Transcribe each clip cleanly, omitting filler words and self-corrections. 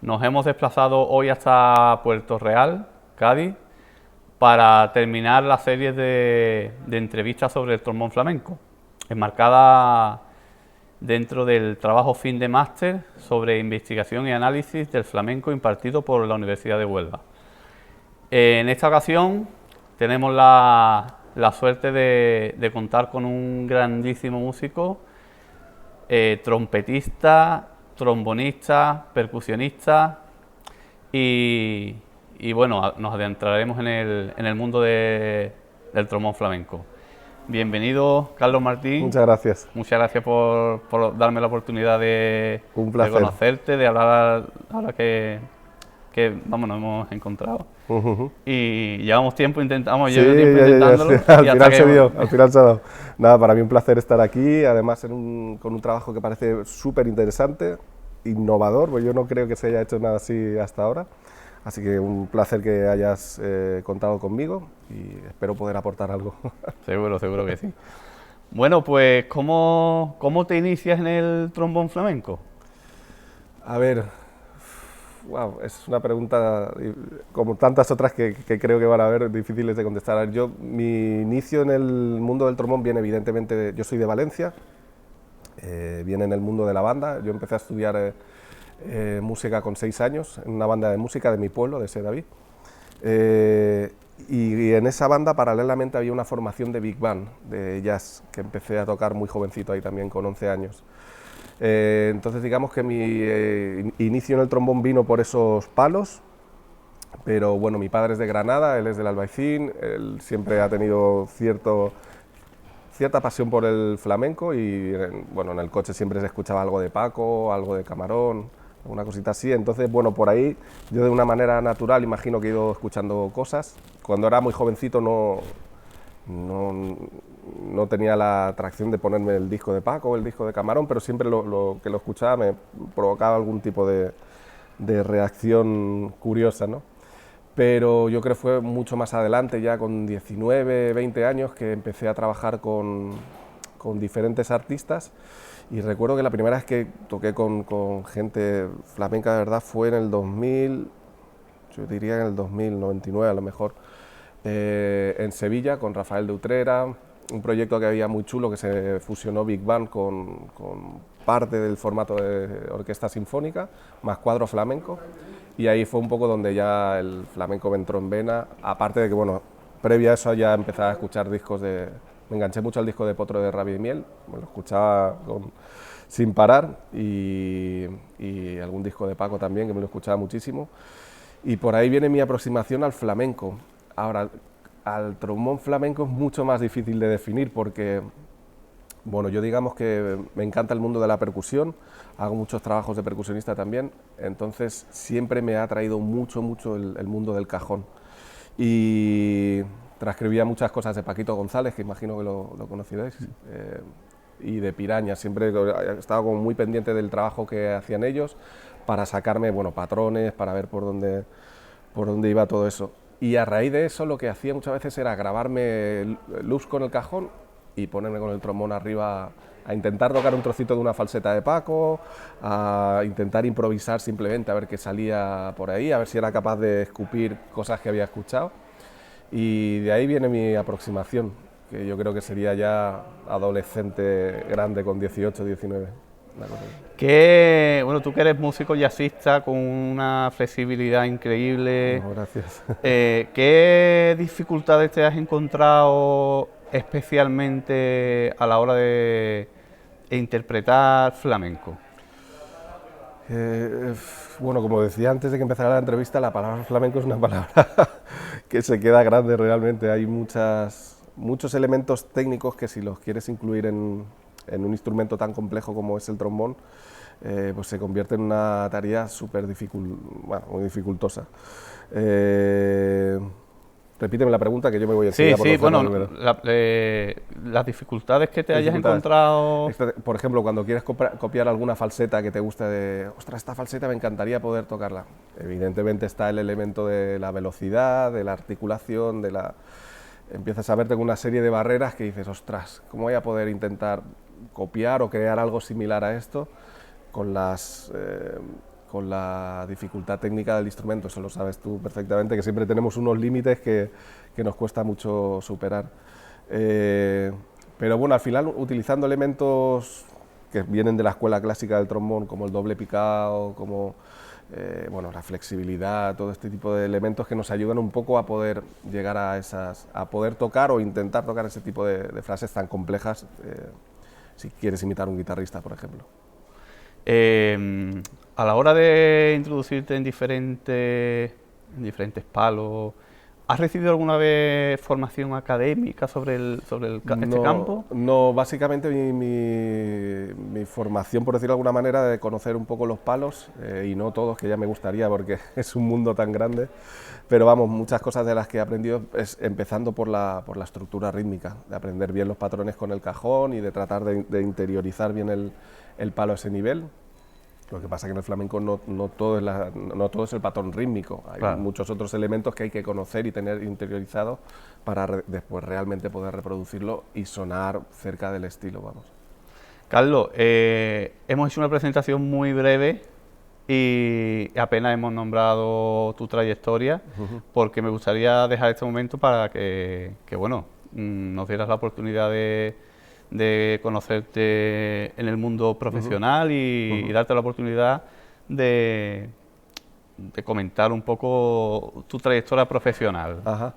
Nos hemos desplazado hoy hasta Puerto Real, Cádiz, para terminar la serie de entrevistas sobre el trombón flamenco, enmarcada dentro del trabajo fin de máster sobre investigación y análisis del flamenco impartido por la Universidad de Huelva. En esta ocasión tenemos la suerte de contar con un grandísimo músico, trompetista, trombonista, percusionista y bueno, nos adentraremos en el mundo del trombón flamenco. Bienvenido, Carlos Martín. Muchas gracias. Muchas gracias por darme la oportunidad de conocerte, de hablar ahora que vamos, nos hemos encontrado. Y llevamos tiempo intentándolo. Sí, al final se ha dado. Nada, para mí un placer estar aquí, además con un trabajo que parece súper interesante, innovador, pues yo no creo que se haya hecho nada así hasta ahora. Así que un placer que hayas contado conmigo y espero poder aportar algo. Seguro que sí. Bueno, pues ¿cómo te inicias en el trombón flamenco? A ver, wow, es una pregunta, como tantas otras que creo que van a haber, difíciles de contestar. Mi inicio en el mundo del trombón viene evidentemente, yo soy de Valencia, viene en el mundo de la banda. Yo empecé a estudiar música con 6 años, en una banda de música de mi pueblo, de Sedaví. Y en esa banda paralelamente había una formación de Big Band, de jazz, que empecé a tocar muy jovencito ahí también, con 11 años. Entonces digamos que mi inicio en el trombón vino por esos palos, pero bueno, mi padre es de Granada, él es del Albaicín, él siempre ha tenido cierta pasión por el flamenco y bueno, en el coche siempre se escuchaba algo de Paco, algo de Camarón, una cosita así. Entonces, bueno, por ahí yo de una manera natural imagino que he ido escuchando cosas. Cuando era muy jovencito no tenía la atracción de ponerme el disco de Paco o el disco de Camarón, pero siempre lo que lo escuchaba me provocaba algún tipo de reacción curiosa, ¿no? Pero yo creo que fue mucho más adelante, ya con 19, 20 años, que empecé a trabajar con diferentes artistas. Y recuerdo que la primera vez que toqué con gente flamenca de verdad fue en el 2000, yo diría en el 2099 a lo mejor, en Sevilla con Rafael de Utrera, un proyecto que había muy chulo que se fusionó Big Band con parte del formato de orquesta sinfónica, más cuadro flamenco, y ahí fue un poco donde ya el flamenco me entró en vena, aparte de que, bueno, previo a eso ya empezaba a escuchar discos me enganché mucho al disco de Potro de Rabia y Miel, me lo escuchaba sin parar, y algún disco de Paco también, que me lo escuchaba muchísimo, y por ahí viene mi aproximación al flamenco. Ahora, al trombón flamenco es mucho más difícil de definir porque, bueno, yo digamos que me encanta el mundo de la percusión, hago muchos trabajos de percusionista también, entonces siempre me ha atraído mucho el mundo del cajón. Y transcribía muchas cosas de Paquito González, que imagino que lo conocéis, y de Piraña. Siempre he estado como muy pendiente del trabajo que hacían ellos para sacarme, bueno, patrones, para ver por dónde iba todo eso. Y a raíz de eso lo que hacía muchas veces era grabarme loops con el cajón y ponerme con el trombón arriba a intentar tocar un trocito de una falseta de Paco, a intentar improvisar simplemente a ver qué salía por ahí, a ver si era capaz de escupir cosas que había escuchado. Y de ahí viene mi aproximación, que yo creo que sería ya adolescente grande con 18, 19. Bueno, tú que eres músico jazzista con una flexibilidad increíble. No, gracias. ¿Qué dificultades te has encontrado especialmente a la hora de interpretar flamenco? Bueno, como decía antes de que empezara la entrevista, la palabra flamenco es una palabra que se queda grande realmente. Hay muchos elementos técnicos que si los quieres incluir en un instrumento tan complejo como es el trombón, pues se convierte en una tarea muy dificultosa. Repíteme la pregunta que yo me voy a enseñar. Sí, bueno, las dificultades que te hayas encontrado. Por ejemplo, cuando quieres copiar alguna falseta que te guste ostras, esta falseta me encantaría poder tocarla. Evidentemente está el elemento de la velocidad, de la articulación, empiezas a verte con una serie de barreras que dices, ostras, ¿cómo voy a poder intentar copiar o crear algo similar a esto con con la dificultad técnica del instrumento? Eso lo sabes tú perfectamente, que siempre tenemos unos límites que nos cuesta mucho superar. Pero bueno, al final, utilizando elementos que vienen de la escuela clásica del trombón, como el doble picado, como bueno, la flexibilidad, todo este tipo de elementos que nos ayudan un poco a poder llegar a poder tocar o intentar tocar ese tipo de frases tan complejas, si quieres imitar a un guitarrista, por ejemplo. A la hora de introducirte en diferentes palos, ¿has recibido alguna vez formación académica sobre este campo? No, básicamente mi formación, por decirlo de alguna manera, de conocer un poco los palos, y no todos, que ya me gustaría porque es un mundo tan grande, pero vamos, muchas cosas de las que he aprendido es empezando por la estructura rítmica, de aprender bien los patrones con el cajón y de tratar de interiorizar bien el palo a ese nivel. Lo que pasa es que en el flamenco no todo es el patrón rítmico, hay Claro. muchos otros elementos que hay que conocer y tener interiorizados para después realmente poder reproducirlo y sonar cerca del estilo, vamos. Carlos, hemos hecho una presentación muy breve y apenas hemos nombrado tu trayectoria, porque me gustaría dejar este momento para que bueno, nos dieras la oportunidad de conocerte en el mundo profesional y darte la oportunidad de comentar un poco tu trayectoria profesional. Ajá.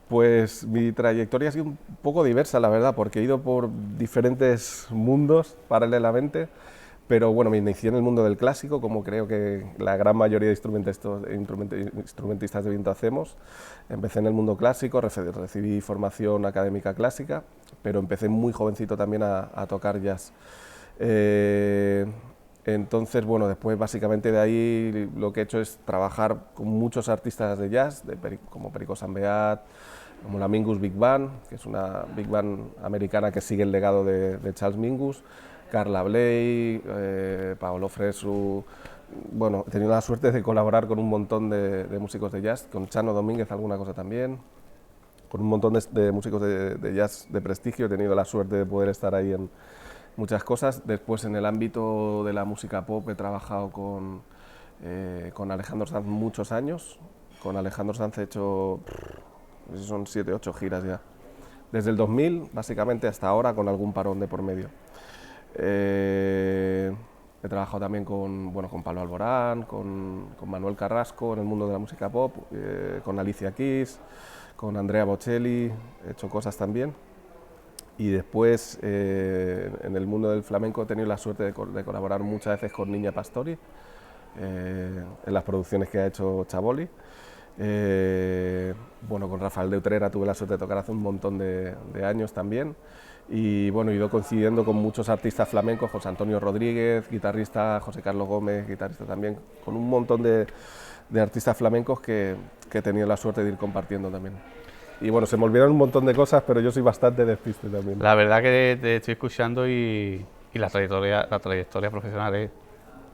Pues mi trayectoria ha sido un poco diversa, la verdad, porque he ido por diferentes mundos paralelamente, pero bueno, me inicié en el mundo del clásico, como creo que la gran mayoría de instrumentistas de viento hacemos. Empecé en el mundo clásico, recibí formación académica clásica, pero empecé muy jovencito también a tocar jazz. Entonces, bueno, después básicamente de ahí lo que he hecho es trabajar con muchos artistas de jazz, como Perico Sambeat, como la Mingus Big Band, que es una Big Band americana que sigue el legado de Charles Mingus, Carla Bley, Paolo Fresu. Bueno, he tenido la suerte de colaborar con un montón de músicos de jazz, con Chano Domínguez alguna cosa también, con un montón de músicos de jazz de prestigio. He tenido la suerte de poder estar ahí en muchas cosas. Después, en el ámbito de la música pop, he trabajado con Alejandro Sanz muchos años. Con Alejandro Sanz he hecho, no sé si son 7, 8 giras ya. Desde el 2000, básicamente, hasta ahora, con algún parón de por medio. He trabajado también con Pablo Alborán, con Manuel Carrasco en el mundo de la música pop, con Alicia Keys, con Andrea Bocelli, he hecho cosas también. Y después, en el mundo del flamenco, he tenido la suerte de colaborar muchas veces con Niña Pastori, en las producciones que ha hecho Chaboli. Bueno, con Rafael de Utrera tuve la suerte de tocar hace un montón de años también. Y bueno, he ido coincidiendo con muchos artistas flamencos, José Antonio Rodríguez, guitarrista, José Carlos Gómez, guitarrista también, con un montón de artistas flamencos que he tenido la suerte de ir compartiendo también. Y bueno, se me olvidaron un montón de cosas, pero yo soy bastante despiste también. La verdad que te estoy escuchando y la trayectoria profesional es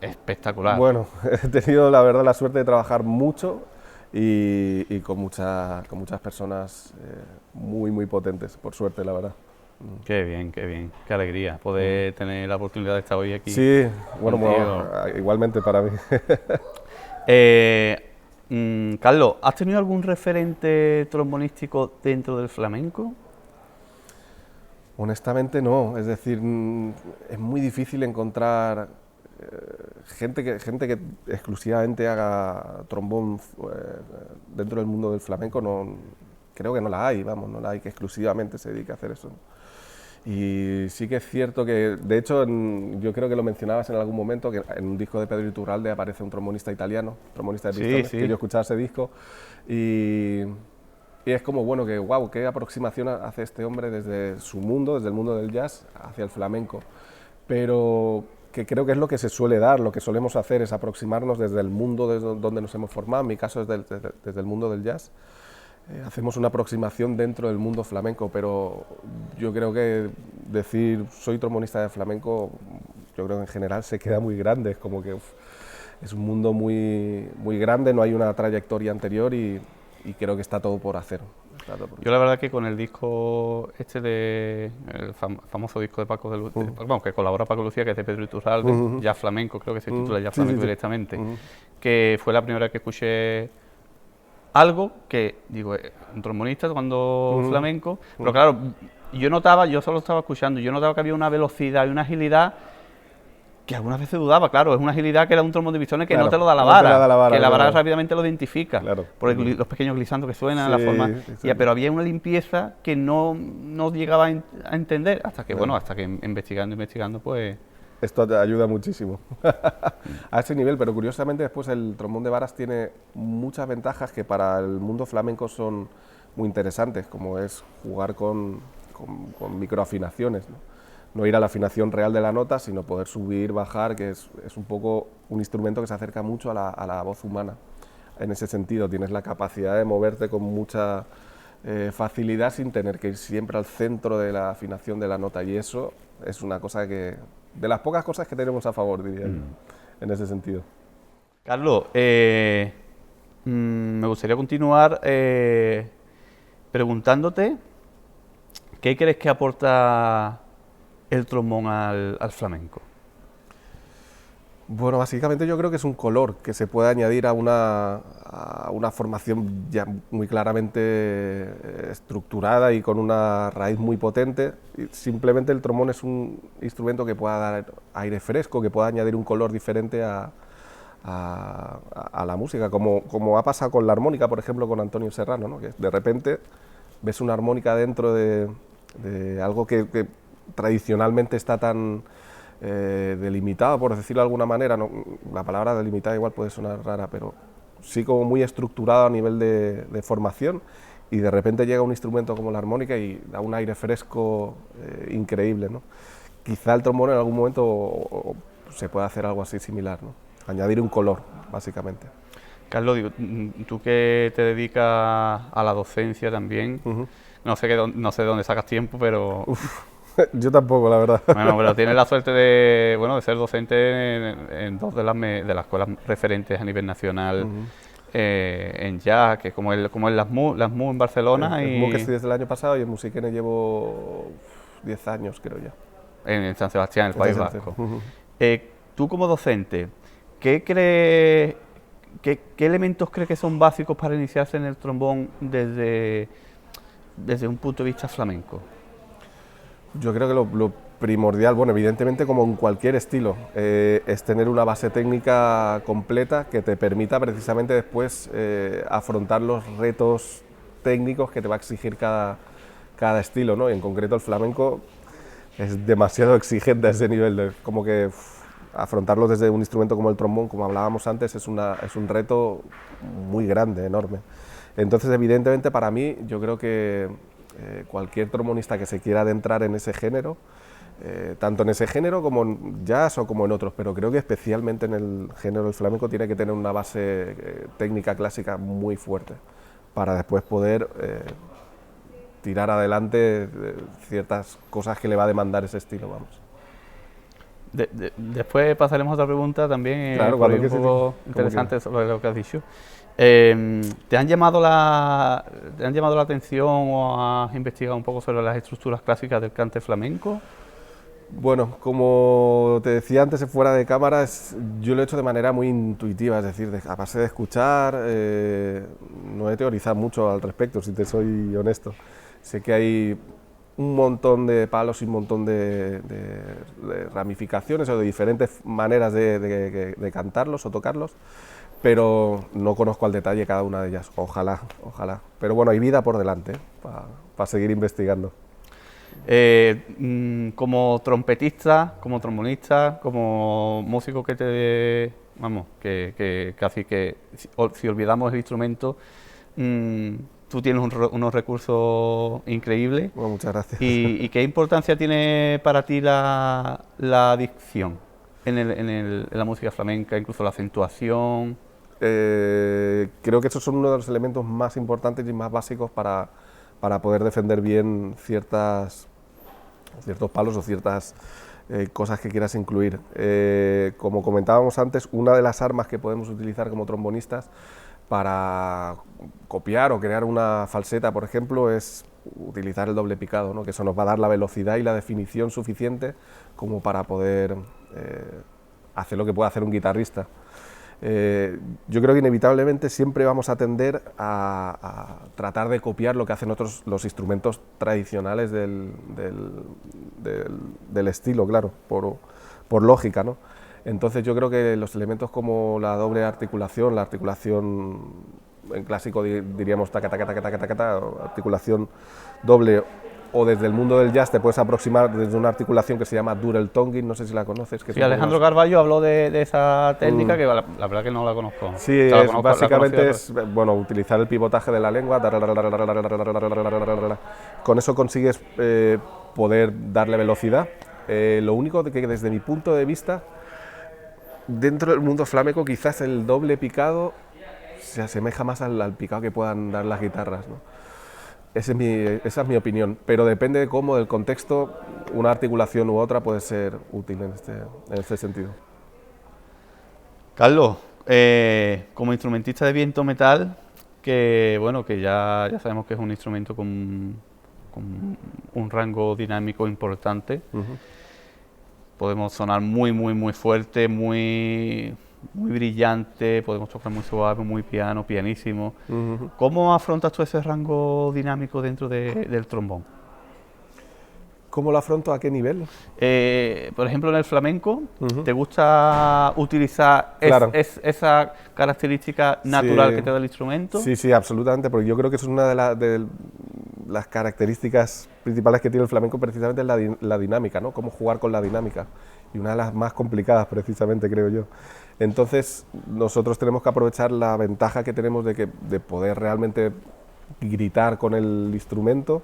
espectacular. Bueno, he tenido la verdad la suerte de trabajar mucho y con muchas personas muy potentes, por suerte, la verdad. Qué bien, qué alegría poder tener la oportunidad de estar hoy aquí. Sí, bueno, igualmente para mí. Carlos, ¿has tenido algún referente trombonístico dentro del flamenco? Honestamente no, es decir, es muy difícil encontrar gente que exclusivamente haga trombón dentro del mundo del flamenco. No, creo que no la hay, vamos, no la hay que exclusivamente se dedique a hacer eso. Y sí que es cierto que, de hecho, yo creo que lo mencionabas en algún momento, que en un disco de Pedro Iturralde aparece un trombonista italiano, trombonista de pistones, Sí. que yo escuchaba ese disco, y es como, bueno, que wow, qué aproximación hace este hombre desde su mundo, desde el mundo del jazz, hacia el flamenco. Pero que creo que es lo que se suele dar, lo que solemos hacer es aproximarnos desde el mundo desde donde nos hemos formado, en mi caso es desde el mundo del jazz. Hacemos una aproximación dentro del mundo flamenco, pero yo creo que decir soy trombonista de flamenco, yo creo que en general se queda muy grande, es como que es un mundo muy grande, no hay una trayectoria anterior y creo que está todo por hacer. Yo la verdad que con el disco este de el famoso disco de Paco de Lucía, vamos, que colabora Paco Lucía, que es de Pedro Iturralde, Ya Flamenco, creo que se titula Ya Flamenco directamente, que fue la primera vez que escuché algo que, digo, un trombonista tocando flamenco, pero claro, yo solo estaba escuchando, yo notaba que había una velocidad y una agilidad que algunas veces dudaba, claro, es una agilidad que era un trombón de pistones que no te lo da la vara, que la vara rápidamente lo identifica, por los pequeños glissandos que suenan, la forma, pero había una limpieza que no llegaba a entender, hasta que, bueno, hasta que investigando, pues... Esto te ayuda muchísimo a ese nivel, pero curiosamente después el trombón de varas tiene muchas ventajas que para el mundo flamenco son muy interesantes, como es jugar con microafinaciones, ¿no? Ir a la afinación real de la nota, sino poder subir, bajar, que es un poco un instrumento que se acerca mucho a la voz humana. En ese sentido, tienes la capacidad de moverte con mucha facilidad sin tener que ir siempre al centro de la afinación de la nota, y eso es una cosa que, de las pocas cosas que tenemos a favor, diría yo, en ese sentido. Carlos, me gustaría continuar preguntándote ¿qué crees que aporta el trombón al flamenco? Bueno, básicamente yo creo que es un color que se puede añadir a una formación ya muy claramente estructurada y con una raíz muy potente. Y simplemente el trombón es un instrumento que pueda dar aire fresco, que pueda añadir un color diferente a la música, como ha pasado con la armónica, por ejemplo, con Antonio Serrano, ¿no? Que de repente ves una armónica dentro de algo que tradicionalmente está tan delimitado, por decirlo de alguna manera, no, la palabra delimitada igual puede sonar rara, pero sí como muy estructurado a nivel de formación, y de repente llega un instrumento como la armónica y da un aire fresco increíble, ¿no? Quizá el trombón en algún momento se pueda hacer algo así similar, ¿no? Añadir un color, básicamente. Carlos, digo, tú que te dedicas a la docencia también, no sé de dónde sacas tiempo, pero... Yo tampoco, la verdad. Bueno, pero tienes la suerte de ser docente en dos de las escuelas referentes a nivel nacional en jazz, que como es las MU en Barcelona. El MU que estoy desde el año pasado, y en Musiquene llevo 10 años, creo ya. En San Sebastián, en el País Vasco. Tú como docente, ¿qué elementos crees que son básicos para iniciarse en el trombón desde un punto de vista flamenco? Yo creo que lo primordial, bueno, evidentemente como en cualquier estilo, es tener una base técnica completa que te permita precisamente después afrontar los retos técnicos que te va a exigir cada estilo, ¿no? Y en concreto el flamenco es demasiado exigente a ese nivel, como que afrontarlo desde un instrumento como el trombón, como hablábamos antes, es un reto muy grande, enorme. Entonces, evidentemente, para mí, yo creo que cualquier trombonista que se quiera adentrar en ese género, tanto en ese género como en jazz o como en otros, pero creo que especialmente en el género del flamenco tiene que tener una base técnica clásica muy fuerte para después poder tirar adelante ciertas cosas que le va a demandar ese estilo, vamos. Después pasaremos a otra pregunta también, claro, un poco interesante sobre lo que has dicho. ¿Te han llamado la atención o has investigado un poco sobre las estructuras clásicas del cante flamenco? Bueno, como te decía antes fuera de cámaras, yo lo he hecho de manera muy intuitiva, es decir, a base de escuchar, no he teorizado mucho al respecto, si te soy honesto. Sé que hay un montón de palos y un montón de ramificaciones o de diferentes maneras de cantarlos o tocarlos, pero no conozco al detalle cada una de ellas. Ojalá, ojalá. Pero bueno, hay vida por delante para seguir investigando. Como trompetista, como trombonista, como músico que casi que si olvidamos el instrumento, tú tienes unos recursos increíbles. Bueno, muchas gracias. ¿Y qué importancia tiene para ti la dicción en la música flamenca, incluso la acentuación? Creo que esos son uno de los elementos más importantes y más básicos para poder defender bien ciertos palos o ciertas cosas que quieras incluir. Como comentábamos antes, una de las armas que podemos utilizar como trombonistas para copiar o crear una falseta, por ejemplo, es utilizar el doble picado, ¿no? Que eso nos va a dar la velocidad y la definición suficiente como para poder hacer lo que puede hacer un guitarrista. Yo creo que inevitablemente siempre vamos a tender a tratar de copiar lo que hacen los instrumentos tradicionales del estilo, claro, por lógica, ¿no? Entonces yo creo que los elementos como la doble articulación, la articulación en clásico diríamos taca, taca, taca, taca, taca, taca, articulación doble, o desde el mundo del jazz te puedes aproximar desde una articulación que se llama Dural Tonguing, no sé si la conoces. Que sí, Alejandro Carballo habló de esa técnica que la verdad que no la conozco. Sí, o sea, básicamente es bueno, utilizar el pivotaje de la lengua, con eso consigues poder darle velocidad. Lo único que desde mi punto de vista, dentro del mundo flamenco quizás el doble picado se asemeja más al picado que puedan dar las guitarras, ¿no? Esa es mi opinión, pero depende de cómo, del contexto, una articulación u otra puede ser útil en este sentido. Carlos, como instrumentista de viento metal, que bueno, que ya sabemos que es un instrumento con un rango dinámico importante, podemos sonar muy fuerte, muy brillante, podemos tocar muy suave, muy piano, pianísimo. ¿Cómo afrontas tú ese rango dinámico dentro del trombón? ¿Cómo lo afronto? ¿A qué nivel? Por ejemplo, en el flamenco, ¿te gusta utilizar claro. esa característica natural que te da el instrumento? Sí, absolutamente, porque yo creo que es una de las características principales que tiene el flamenco, precisamente es la dinámica, ¿no? Cómo jugar con la dinámica, y una de las más complicadas, precisamente, creo yo. Entonces, nosotros tenemos que aprovechar la ventaja que tenemos de poder realmente gritar con el instrumento,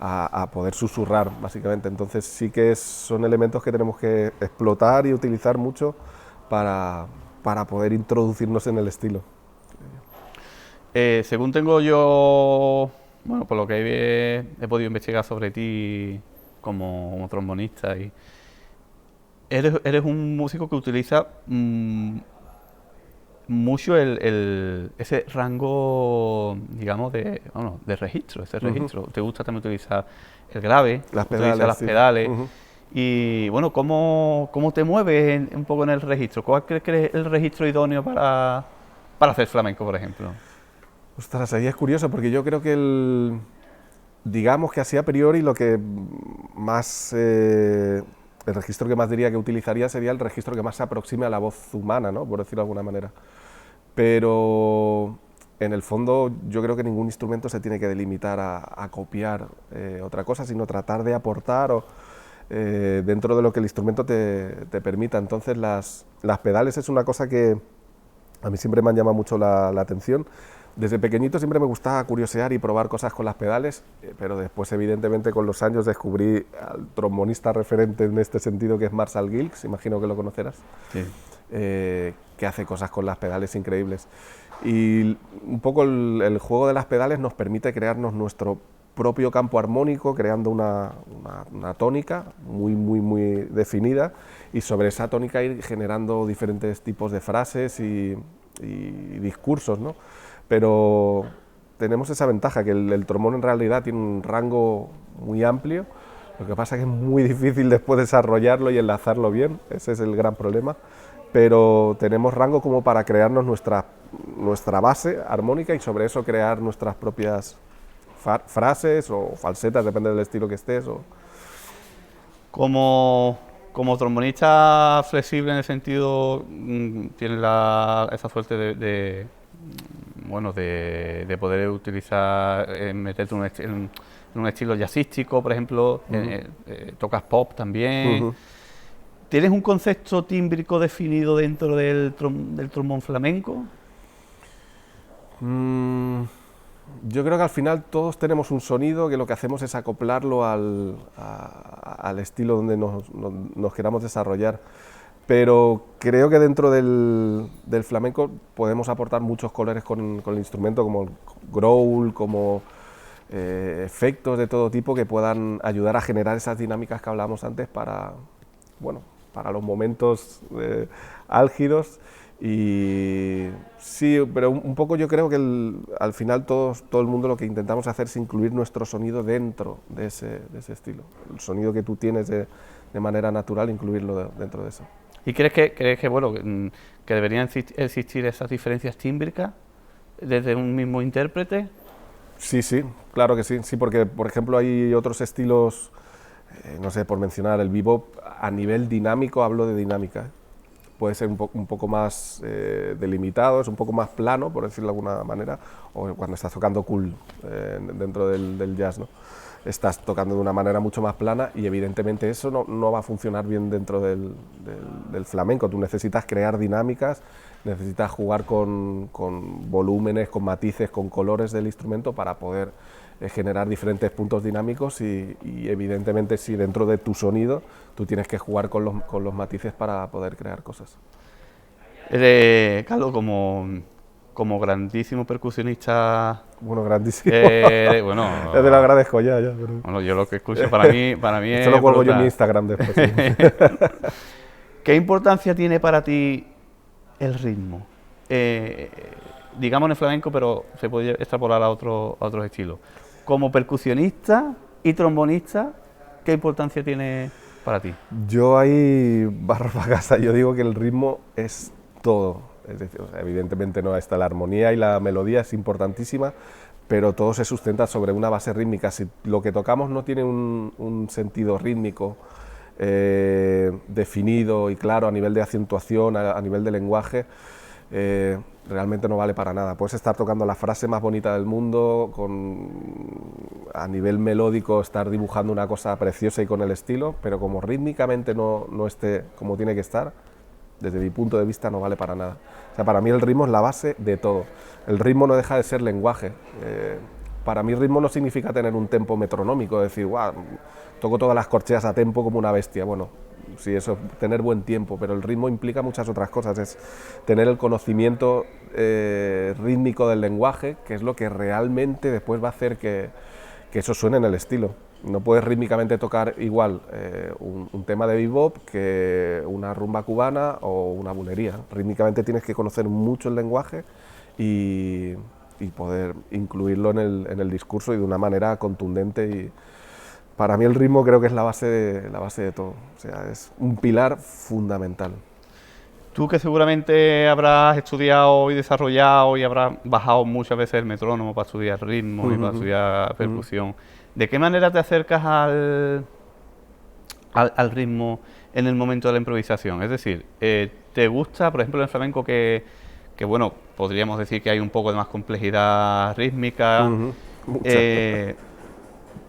a poder susurrar, básicamente. Entonces sí que son elementos que tenemos que explotar y utilizar mucho para poder introducirnos en el estilo. Según tengo yo, bueno, por lo que he podido investigar sobre ti como trombonista, y eres un músico que utiliza mucho ese rango, digamos, de registro, ese registro. Te gusta también utilizar el grave, las pedales. Y bueno, ¿cómo te mueves un poco en el registro? ¿Cuál crees que es el registro idóneo para hacer flamenco, por ejemplo? Ostras, ahí es curioso, porque yo creo que digamos que así a priori lo que más... el registro que más diría que utilizaría sería el registro que más se aproxime a la voz humana, ¿no? Por decirlo de alguna manera. Pero en el fondo yo creo que ningún instrumento se tiene que delimitar a copiar otra cosa, sino tratar de aportar dentro de lo que el instrumento te permita. Entonces las pedales es una cosa que a mí siempre me han llamado mucho la atención. Desde pequeñito siempre me gustaba curiosear y probar cosas con las pedales, pero después evidentemente con los años descubrí al trombonista referente en este sentido, que es Marshall Gilkes, imagino que lo conocerás, sí. Que hace cosas con las pedales increíbles. Y un poco el juego de las pedales nos permite crearnos nuestro propio campo armónico, creando una tónica muy definida, y sobre esa tónica ir generando diferentes tipos de frases y discursos, ¿no? Pero tenemos esa ventaja, que el trombón en realidad tiene un rango muy amplio. Lo que pasa es que es muy difícil después desarrollarlo y enlazarlo bien, ese es el gran problema, pero tenemos rango como para crearnos nuestra base armónica y sobre eso crear nuestras propias frases o falsetas, depende del estilo que estés. Como trombonista flexible, en el sentido, tienes esa suerte de poder utilizar, meterte en un estilo jazzístico, por ejemplo, tocas pop también. ¿Tienes un concepto tímbrico definido dentro del trombón flamenco? Yo creo que al final todos tenemos un sonido que lo que hacemos es acoplarlo al estilo donde nos queramos desarrollar. Pero creo que dentro del flamenco podemos aportar muchos colores con el instrumento, como el growl, como efectos de todo tipo que puedan ayudar a generar esas dinámicas que hablábamos antes para los momentos álgidos, Y sí, pero un poco yo creo que al final todo el mundo lo que intentamos hacer es incluir nuestro sonido dentro de ese estilo. El sonido que tú tienes de manera natural, incluirlo dentro de eso. ¿Y crees que bueno, que deberían existir esas diferencias tímbricas desde un mismo intérprete? Sí, sí, claro que sí, sí, porque por ejemplo hay otros estilos, no sé, por mencionar el bebop, a nivel dinámico, hablo de dinámica, puede ser un poco más delimitado, es un poco más plano, por decirlo de alguna manera, o cuando estás tocando cool dentro del jazz, ¿no? Estás tocando de una manera mucho más plana y evidentemente eso no va a funcionar bien dentro del flamenco. Tú necesitas crear dinámicas, necesitas jugar con volúmenes, con matices, con colores del instrumento para poder generar diferentes puntos dinámicos y evidentemente si dentro de tu sonido tú tienes que jugar con los matices para poder crear cosas. Carlos, como grandísimo percusionista, Bueno, grandísimo. bueno, Ya te lo agradezco ya. Pero... Bueno, yo lo que escucho para mí Esto es lo cuelgo yo en brutal. mi Instagram después. Sí. ¿Qué importancia tiene para ti el ritmo? Digamos en el flamenco, pero se puede extrapolar a otros estilos. Como percusionista y trombonista, ¿qué importancia tiene para ti? Yo ahí barro para casa, yo digo que el ritmo es todo. Es decir, o sea, evidentemente no está la armonía y la melodía es importantísima, pero todo se sustenta sobre una base rítmica. Si lo que tocamos no tiene un sentido rítmico definido y claro a nivel de acentuación, a nivel de lenguaje, realmente no vale para nada. Puedes estar tocando la frase más bonita del mundo, a nivel melódico estar dibujando una cosa preciosa y con el estilo, pero como rítmicamente no esté como tiene que estar, desde mi punto de vista no vale para nada. O sea, para mí el ritmo es la base de todo. El ritmo no deja de ser lenguaje. Para mí ritmo no significa tener un tempo metronómico, decir, wow, toco todas las corcheas a tempo como una bestia. Bueno, sí, eso es tener buen tiempo, pero el ritmo implica muchas otras cosas. Es tener el conocimiento rítmico del lenguaje, que es lo que realmente después va a hacer que eso suene en el estilo. No puedes rítmicamente tocar igual un tema de bebop que una rumba cubana o una bulería. Rítmicamente tienes que conocer mucho el lenguaje y poder incluirlo en el discurso y de una manera contundente. Y para mí el ritmo creo que es la base de todo. O sea, es un pilar fundamental. Tú que seguramente habrás estudiado y desarrollado y habrás bajado muchas veces el metrónomo para estudiar ritmo y para estudiar percusión, ¿de qué manera te acercas al ritmo en el momento de la improvisación? Es decir, ¿te gusta, por ejemplo, en el flamenco que bueno, podríamos decir que hay un poco de más complejidad rítmica?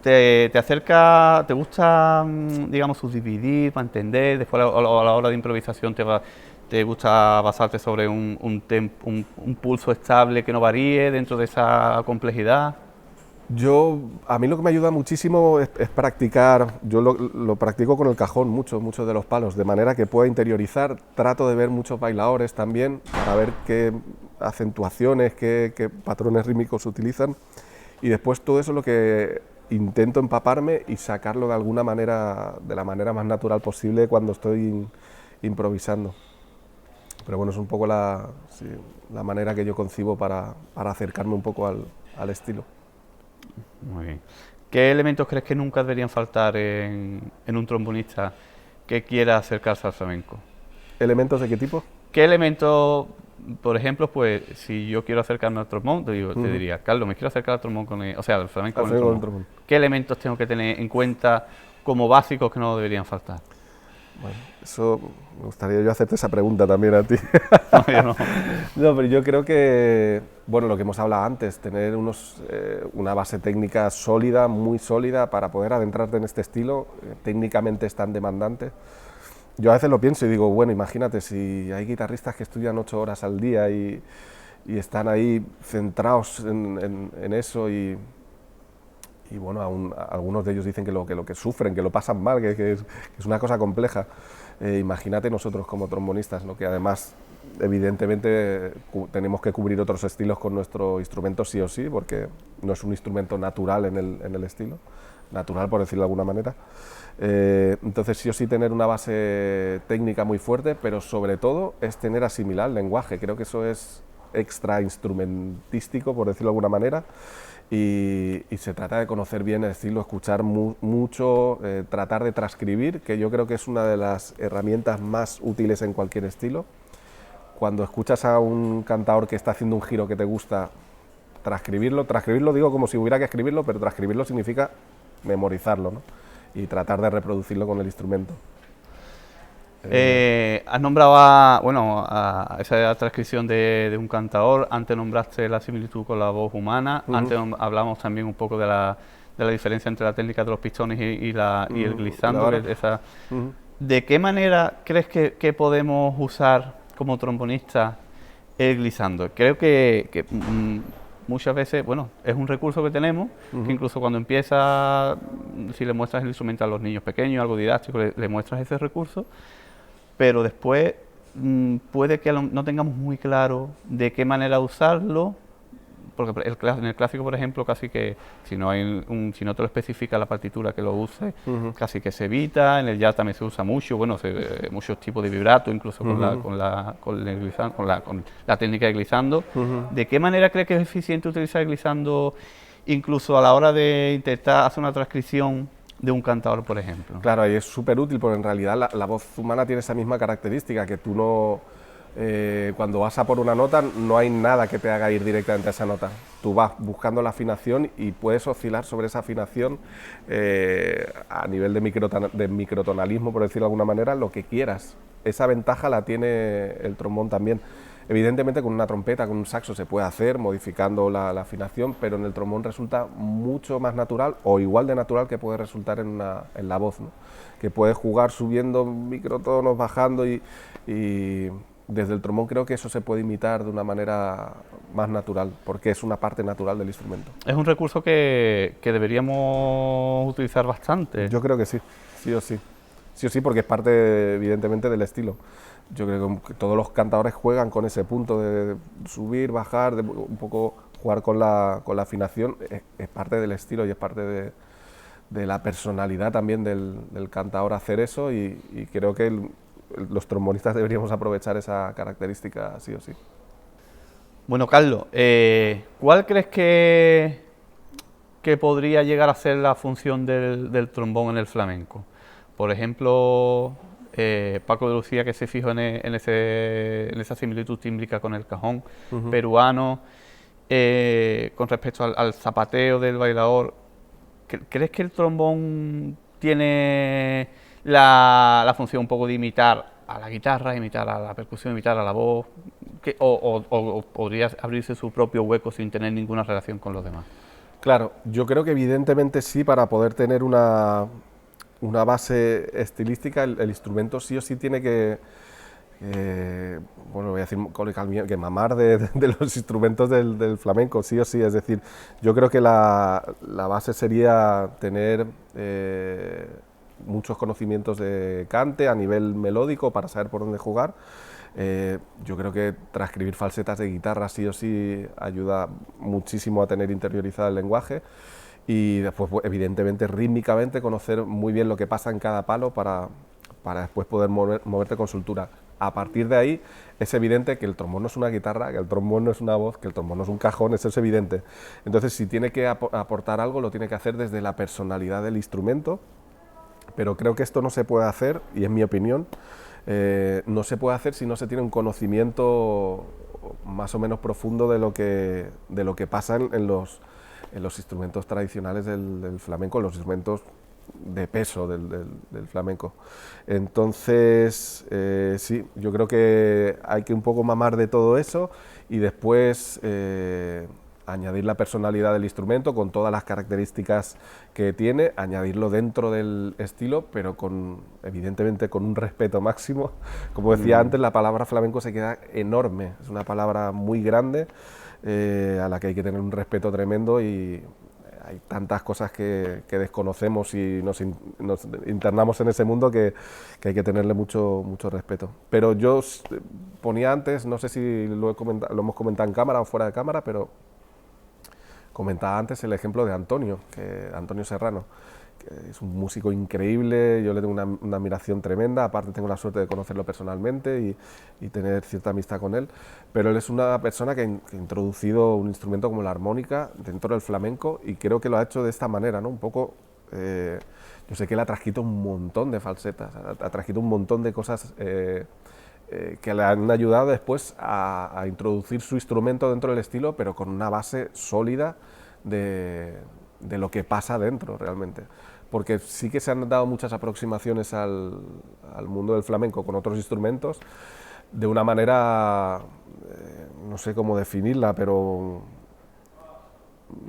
¿Te acerca, te gusta, digamos, subdividir para entender, después a la hora de improvisación te gusta basarte sobre un pulso estable que no varíe dentro de esa complejidad? A mí lo que me ayuda muchísimo es practicar, yo lo practico con el cajón muchos de los palos, de manera que pueda interiorizar, trato de ver muchos bailadores también, para ver qué acentuaciones, qué patrones rítmicos utilizan, y después todo eso es lo que intento empaparme y sacarlo de alguna manera, de la manera más natural posible cuando estoy improvisando. Pero bueno, es un poco la manera que yo concibo para acercarme un poco al estilo. Muy bien. ¿Qué elementos crees que nunca deberían faltar en un trombonista que quiera acercarse al flamenco? ¿Elementos de qué tipo? ¿Qué elementos, por ejemplo, pues si yo quiero acercarme al trombón, te diría, Carlos, me quiero acercar al trombón al flamenco con el trombón. ¿Qué elementos tengo que tener en cuenta como básicos que no deberían faltar? Bueno, eso me gustaría yo hacerte esa pregunta también a ti. No, yo no. No, pero yo creo que, bueno, lo que hemos hablado antes, tener una base técnica sólida, muy sólida, para poder adentrarte en este estilo, técnicamente es tan demandante. Yo a veces lo pienso y digo, bueno, imagínate, si hay guitarristas que estudian 8 horas al día y están ahí centrados en eso y bueno, algunos de ellos dicen que lo que sufren, que lo pasan mal, que es una cosa compleja. Imagínate nosotros como trombonistas, ¿no? Que además evidentemente tenemos que cubrir otros estilos con nuestro instrumento sí o sí, porque no es un instrumento natural en el estilo, natural por decirlo de alguna manera. Entonces sí o sí tener una base técnica muy fuerte, pero sobre todo es tener asimilado el lenguaje. Creo que eso es extra instrumentístico, por decirlo de alguna manera, y se trata de conocer bien el estilo, escuchar mucho, tratar de transcribir, que yo creo que es una de las herramientas más útiles en cualquier estilo. Cuando escuchas a un cantador que está haciendo un giro que te gusta, transcribirlo digo como si hubiera que escribirlo, pero transcribirlo significa memorizarlo, ¿no? Y tratar de reproducirlo con el instrumento. Has nombrado a esa transcripción de un cantador, antes nombraste la similitud con la voz humana, antes hablamos también un poco de la diferencia entre la técnica de los pistones y el glissando. ¿De qué manera crees que podemos usar como trombonistas el glissando? Creo que muchas veces, bueno, es un recurso que tenemos, que incluso cuando empieza, si le muestras el instrumento a los niños pequeños, algo didáctico, le muestras ese recurso, pero después puede que no tengamos muy claro de qué manera usarlo, porque en el clásico, por ejemplo, casi que si no te lo especifica la partitura que lo use, casi que se evita. En el jazz también se usa mucho, bueno, muchos tipos de vibrato, incluso con la técnica de glissando. ¿De qué manera crees que es eficiente utilizar el glissando incluso a la hora de intentar hacer una transcripción de un cantador, por ejemplo? Claro, ahí es súper útil, porque en realidad la voz humana tiene esa misma característica, que tú no... cuando vas a por una nota no hay nada que te haga ir directamente a esa nota. Tú vas buscando la afinación y puedes oscilar sobre esa afinación a nivel de microtonalismo, por decirlo de alguna manera, lo que quieras. Esa ventaja la tiene el trombón también. Evidentemente con una trompeta, con un saxo se puede hacer modificando la afinación, pero en el trombón resulta mucho más natural o igual de natural que puede resultar en la voz, ¿no? Que puedes jugar subiendo microtonos, bajando y desde el trombón creo que eso se puede imitar de una manera más natural, porque es una parte natural del instrumento. Es un recurso que deberíamos utilizar bastante. Yo creo que sí, sí o sí. Sí o sí, porque es parte evidentemente del estilo. Yo creo que todos los cantadores juegan con ese punto de subir, bajar, de un poco jugar con la afinación. Es parte del estilo y es parte de la personalidad también del cantador hacer eso, y creo que los trombonistas deberíamos aprovechar esa característica sí o sí. Bueno, Carlos, ¿cuál crees que podría llegar a ser la función del trombón en el flamenco? Por ejemplo, Paco de Lucía, que se fijó en esa similitud tímbrica con el cajón peruano, con respecto al zapateo del bailador, ¿crees que el trombón tiene la función un poco de imitar a la guitarra, imitar a la percusión, imitar a la voz, o podría abrirse su propio hueco sin tener ninguna relación con los demás? Claro, yo creo que evidentemente sí, para poder tener una base estilística, el instrumento sí o sí tiene que, bueno, voy a decir coloquialmente, que mamar de los instrumentos del flamenco, sí o sí. Es decir, yo creo que la base sería tener muchos conocimientos de cante a nivel melódico para saber por dónde jugar. Yo creo que transcribir falsetas de guitarra sí o sí ayuda muchísimo a tener interiorizado el lenguaje, y después, pues, evidentemente, rítmicamente conocer muy bien lo que pasa en cada palo para después poder moverte con soltura. A partir de ahí es evidente que el trombón no es una guitarra, que el trombón no es una voz, que el trombón no es un cajón, eso es evidente. Entonces, si tiene que aportar algo, lo tiene que hacer desde la personalidad del instrumento, pero creo que esto no se puede hacer, y es mi opinión, no se puede hacer si no se tiene un conocimiento más o menos profundo de lo que pasa en los instrumentos tradicionales del flamenco, los instrumentos de peso del flamenco. Entonces, sí, yo creo que hay que un poco mamar de todo eso y después añadir la personalidad del instrumento con todas las características que tiene, añadirlo dentro del estilo, pero evidentemente con un respeto máximo. Como decía antes, la palabra flamenco se queda enorme, es una palabra muy grande, a la que hay que tener un respeto tremendo, y hay tantas cosas que desconocemos y nos internamos en ese mundo que hay que tenerle mucho respeto. Pero yo ponía antes, no sé si lo hemos comentado en cámara o fuera de cámara, pero comentaba antes el ejemplo de Antonio Serrano, que es un músico increíble, yo le tengo una admiración tremenda, aparte tengo la suerte de conocerlo personalmente y tener cierta amistad con él, pero él es una persona que ha introducido un instrumento como la armónica dentro del flamenco y creo que lo ha hecho de esta manera, ¿no? Un poco, yo sé que él ha transcrito un montón de falsetas, ha transcrito un montón de cosas que le han ayudado después a introducir su instrumento dentro del estilo, pero con una base sólida de lo que pasa dentro realmente. Porque sí que se han dado muchas aproximaciones al mundo del flamenco con otros instrumentos de una manera, no sé cómo definirla, pero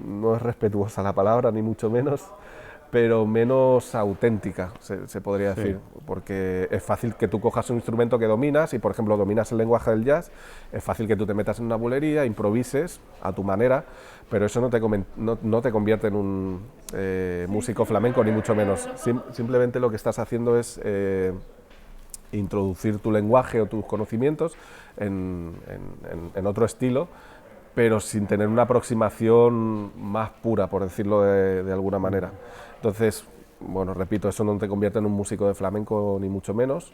no es respetuosa la palabra, ni mucho menos, pero menos auténtica, se podría decir, porque es fácil que tú cojas un instrumento que dominas y, por ejemplo, dominas el lenguaje del jazz, es fácil que tú te metas en una bulería, improvises a tu manera, pero eso no te convierte en un músico flamenco, ni mucho menos. Simplemente lo que estás haciendo es introducir tu lenguaje o tus conocimientos en otro estilo, pero sin tener una aproximación más pura, por decirlo de alguna manera. Entonces, bueno, repito, eso no te convierte en un músico de flamenco ni mucho menos,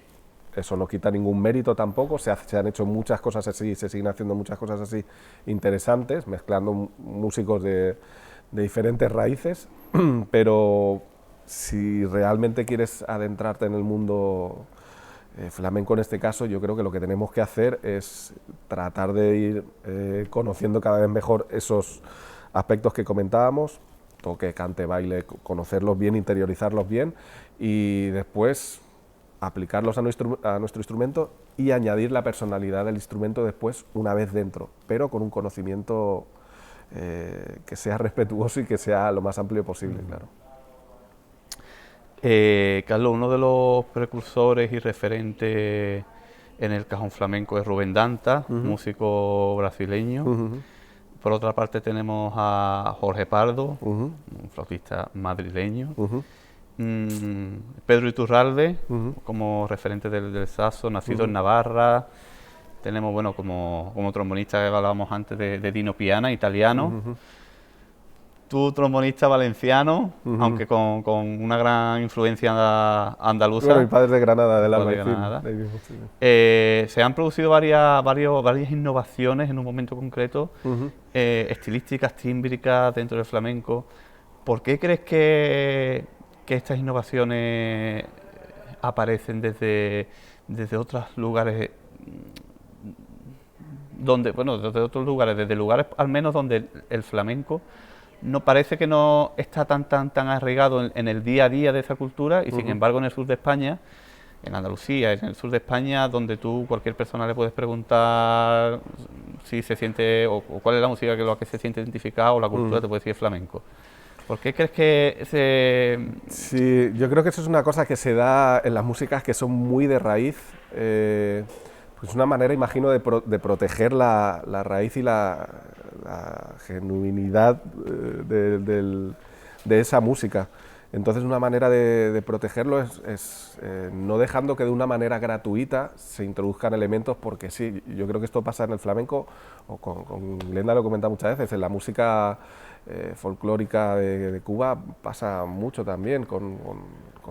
eso no quita ningún mérito tampoco, se han hecho muchas cosas así, se siguen haciendo muchas cosas así interesantes, mezclando músicos de diferentes raíces, pero si realmente quieres adentrarte en el mundo flamenco en este caso, yo creo que lo que tenemos que hacer es tratar de ir conociendo cada vez mejor esos aspectos que comentábamos, toque, cante, baile, conocerlos bien, interiorizarlos bien y después aplicarlos a nuestro instrumento y añadir la personalidad del instrumento después una vez dentro, pero con un conocimiento que sea respetuoso y que sea lo más amplio posible, claro. Carlos, uno de los precursores y referentes en el cajón flamenco es Rubén Danta, músico brasileño. Por otra parte tenemos a Jorge Pardo, un flautista madrileño. Pedro Iturralde, como referente del saxo, nacido en Navarra. Tenemos, bueno, como trombonista que hablábamos antes de Dino Piana, italiano. Tú, trombonista valenciano, aunque con una gran influencia andaluza. Bueno, mi padre es de Granada, del Albaicín. Granada. Se han producido varias innovaciones en un momento concreto, estilísticas, tímbricas dentro del flamenco. ¿Por qué crees que estas innovaciones aparecen desde otros lugares? Desde otros lugares, desde lugares al menos donde el flamenco no parece que no está tan arraigado en el día a día de esa cultura y sin embargo en el sur de España, en Andalucía, en el sur de España, donde tú cualquier persona le puedes preguntar si se siente o cuál es la música que lo que se siente identificada o la cultura te puede decir flamenco. ¿Por qué crees que Sí, yo creo que eso es una cosa que se da en las músicas que son muy de raíz. Pues una manera, imagino, de proteger la raíz y la genuinidad de esa música. Entonces, una manera de protegerlo es no dejando que de una manera gratuita se introduzcan elementos, porque sí, yo creo que esto pasa en el flamenco, o con Glenda lo comenta muchas veces, en la música folclórica de Cuba pasa mucho también, con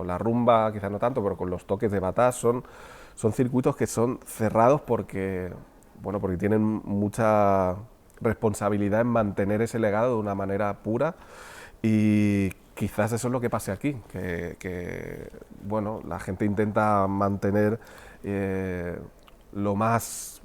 la rumba, quizás no tanto, pero con los toques de batás, son circuitos que son cerrados porque tienen mucha responsabilidad en mantener ese legado de una manera pura y quizás eso es lo que pase aquí, que la gente intenta mantener lo más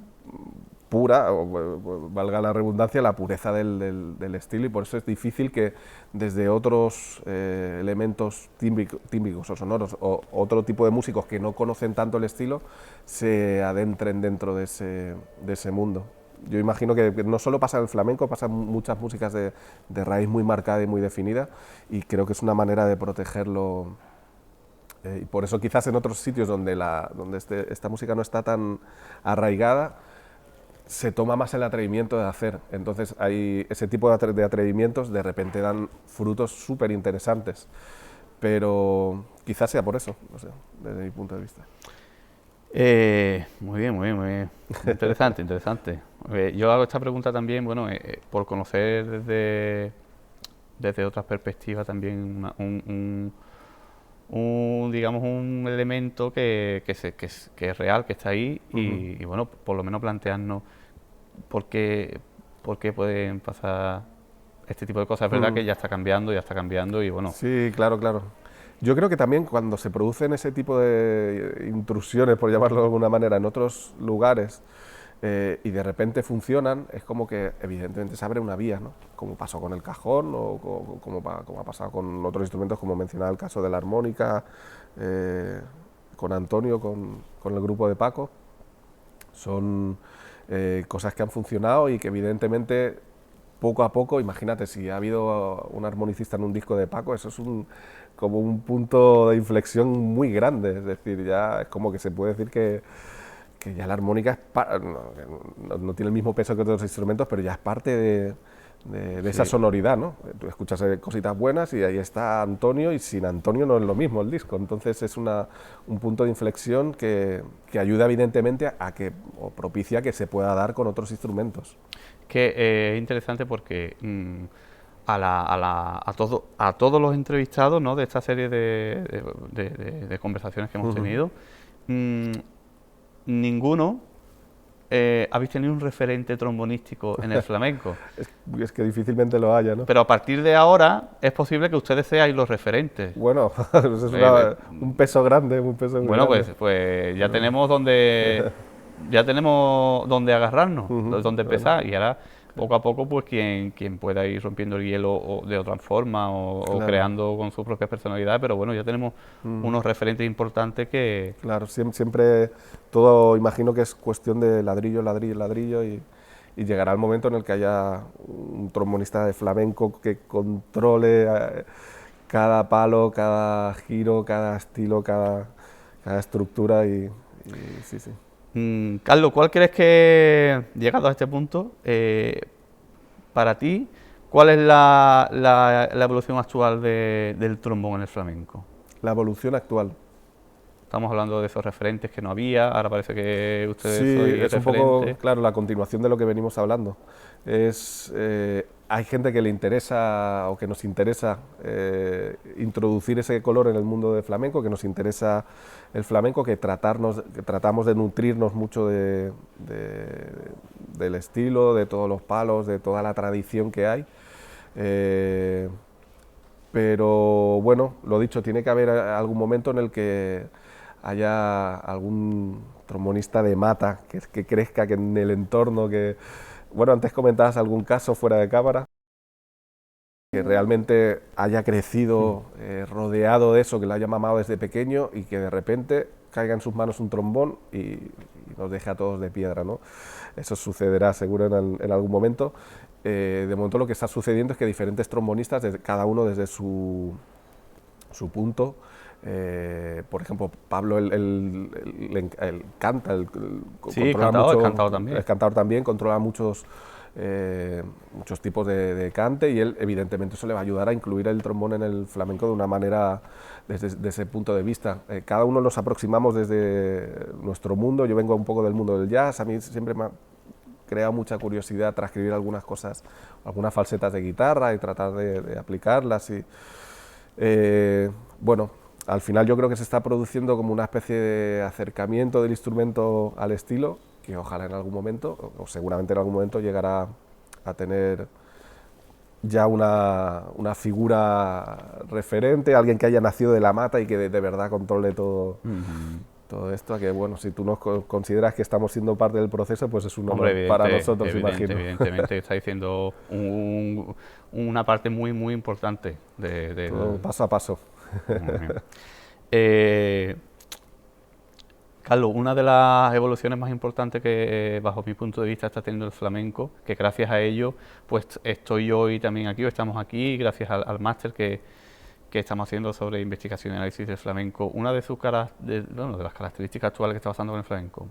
pura, valga la redundancia, la pureza del estilo y por eso es difícil que desde otros elementos tímbricos o sonoros o otro tipo de músicos que no conocen tanto el estilo se adentren dentro de ese mundo. Yo imagino que no solo pasa en el flamenco, pasan muchas músicas de raíz muy marcada y muy definida y creo que es una manera de protegerlo y por eso quizás en otros sitios donde esta música no está tan arraigada se toma más el atrevimiento de hacer. Entonces, hay ese tipo de atrevimientos de repente dan frutos súper interesantes. Pero quizás sea por eso, no sé, desde mi punto de vista. Muy bien, muy bien, muy bien. Interesante, interesante. Yo hago esta pregunta también, bueno, por conocer desde otras perspectivas también digamos, un elemento que es real, que está ahí y, bueno, por lo menos plantearnos por qué pueden pasar este tipo de cosas. Es verdad que ya está cambiando y bueno. Sí, claro, claro. Yo creo que también cuando se producen ese tipo de intrusiones, por llamarlo de alguna manera, en otros lugares y de repente funcionan, es como que evidentemente se abre una vía, ¿no? Como pasó con el cajón o como ha pasado con otros instrumentos, como mencionaba el caso de la armónica, con Antonio, con el grupo de Paco. Son cosas que han funcionado y que evidentemente poco a poco, imagínate, si ha habido un armonicista en un disco de Paco, eso es como un punto de inflexión muy grande, es decir, ya es como que se puede decir que ya la armónica no tiene el mismo peso que otros instrumentos, pero ya es parte de esa sonoridad, ¿no? Tú escuchas cositas buenas y ahí está Antonio, y sin Antonio no es lo mismo el disco. Entonces es un punto de inflexión que ayuda evidentemente o propicia que se pueda dar con otros instrumentos. Que es interesante porque a todos los entrevistados, ¿no?, de esta serie de conversaciones que hemos tenido, ninguno habéis tenido un referente trombonístico en el flamenco. Es que difícilmente lo haya, ¿no? Pero a partir de ahora es posible que ustedes seáis los referentes. Bueno, eso es un peso grande, un peso muy bueno, grande. pues ya tenemos donde agarrarnos, donde empezar, y ahora poco a poco pues quien pueda ir rompiendo el hielo de otra forma o creando con su propia personalidad, pero bueno, ya tenemos unos referentes importantes que... Claro, siempre todo imagino que es cuestión de ladrillo, ladrillo, ladrillo y llegará el momento en el que haya un trombonista de flamenco que controle cada palo, cada giro, cada estilo, cada estructura y sí, sí. Carlos, ¿cuál crees que, llegado a este punto, para ti, cuál es la evolución actual del trombón en el flamenco? La evolución actual. Estamos hablando de esos referentes que no había, ahora parece que ustedes Sí, sois es referentes. un poco, claro, la continuación de lo que venimos hablando. Hay gente que le interesa o que nos interesa introducir ese color en el mundo del flamenco, que nos interesa el flamenco, que tratamos de nutrirnos mucho del estilo, de todos los palos, de toda la tradición que hay. Pero bueno, lo dicho, tiene que haber algún momento en el que haya algún trombonista de mata que crezca, que en el entorno, que... Bueno, antes comentabas algún caso fuera de cámara, que realmente haya crecido rodeado de eso, que lo haya mamado desde pequeño y que de repente caiga en sus manos un trombón y nos deje a todos de piedra, ¿no? Eso sucederá seguro en algún momento. De momento lo que está sucediendo es que diferentes trombonistas, cada uno desde su punto, por ejemplo, Pablo canta, sí, es cantador también. Es cantador también, controla muchos tipos de cante y él evidentemente eso le va a ayudar a incluir el trombón en el flamenco de una manera desde ese punto de vista. Cada uno nos aproximamos desde nuestro mundo. Yo vengo un poco del mundo del jazz, a mí siempre me ha creado mucha curiosidad transcribir algunas cosas, algunas falsetas de guitarra y tratar de aplicarlas y bueno, al final yo creo que se está produciendo como una especie de acercamiento del instrumento al estilo, que ojalá en algún momento, o seguramente en algún momento, llegará a tener ya una figura referente, alguien que haya nacido de la mata y que de verdad controle todo, todo esto, que bueno, si tú nos consideras que estamos siendo parte del proceso, pues es un honor para nosotros, imagino. Evidentemente está diciendo una parte muy, muy importante todo paso a paso. Carlos, una de las evoluciones más importantes que, bajo mi punto de vista, está teniendo el flamenco, que gracias a ello, pues estoy hoy también aquí, o estamos aquí, gracias al máster que estamos haciendo sobre investigación y análisis del flamenco. Una de las características actuales que está pasando con el flamenco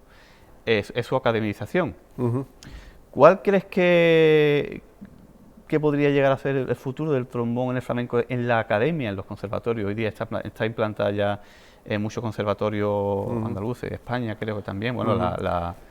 es su academización. Ujú. ¿Cuál crees que podría llegar a ser el futuro del trombón en el flamenco en la academia, en los conservatorios? Hoy día está implantada ya en muchos conservatorios andaluces, de España creo que también. Bueno,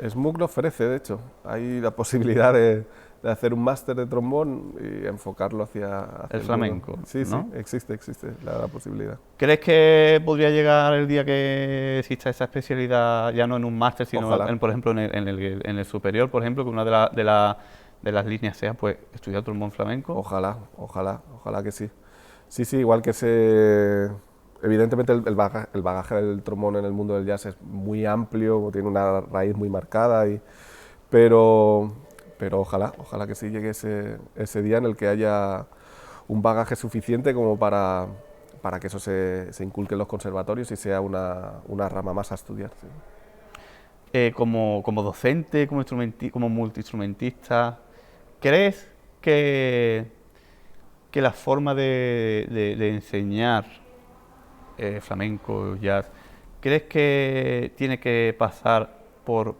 SMUC lo ofrece, de hecho. Hay la posibilidad de hacer un máster de trombón y enfocarlo hacia el flamenco, Sí, ¿no? sí, existe la posibilidad. ¿Crees que podría llegar el día que exista esa especialidad, ya no en un máster, sino, por ejemplo, en el superior, por ejemplo, que una de las líneas sea pues estudiar trombón flamenco? Ojalá que sí. Sí, igual que evidentemente el bagaje del trombón en el mundo del jazz es muy amplio, tiene una raíz muy marcada, pero ojalá que sí llegue ese día en el que haya un bagaje suficiente como para que eso se inculque en los conservatorios y sea una rama más a estudiar. Sí. Como docente, como multiinstrumentista, ¿crees que la forma de enseñar flamenco, jazz, crees que tiene que pasar por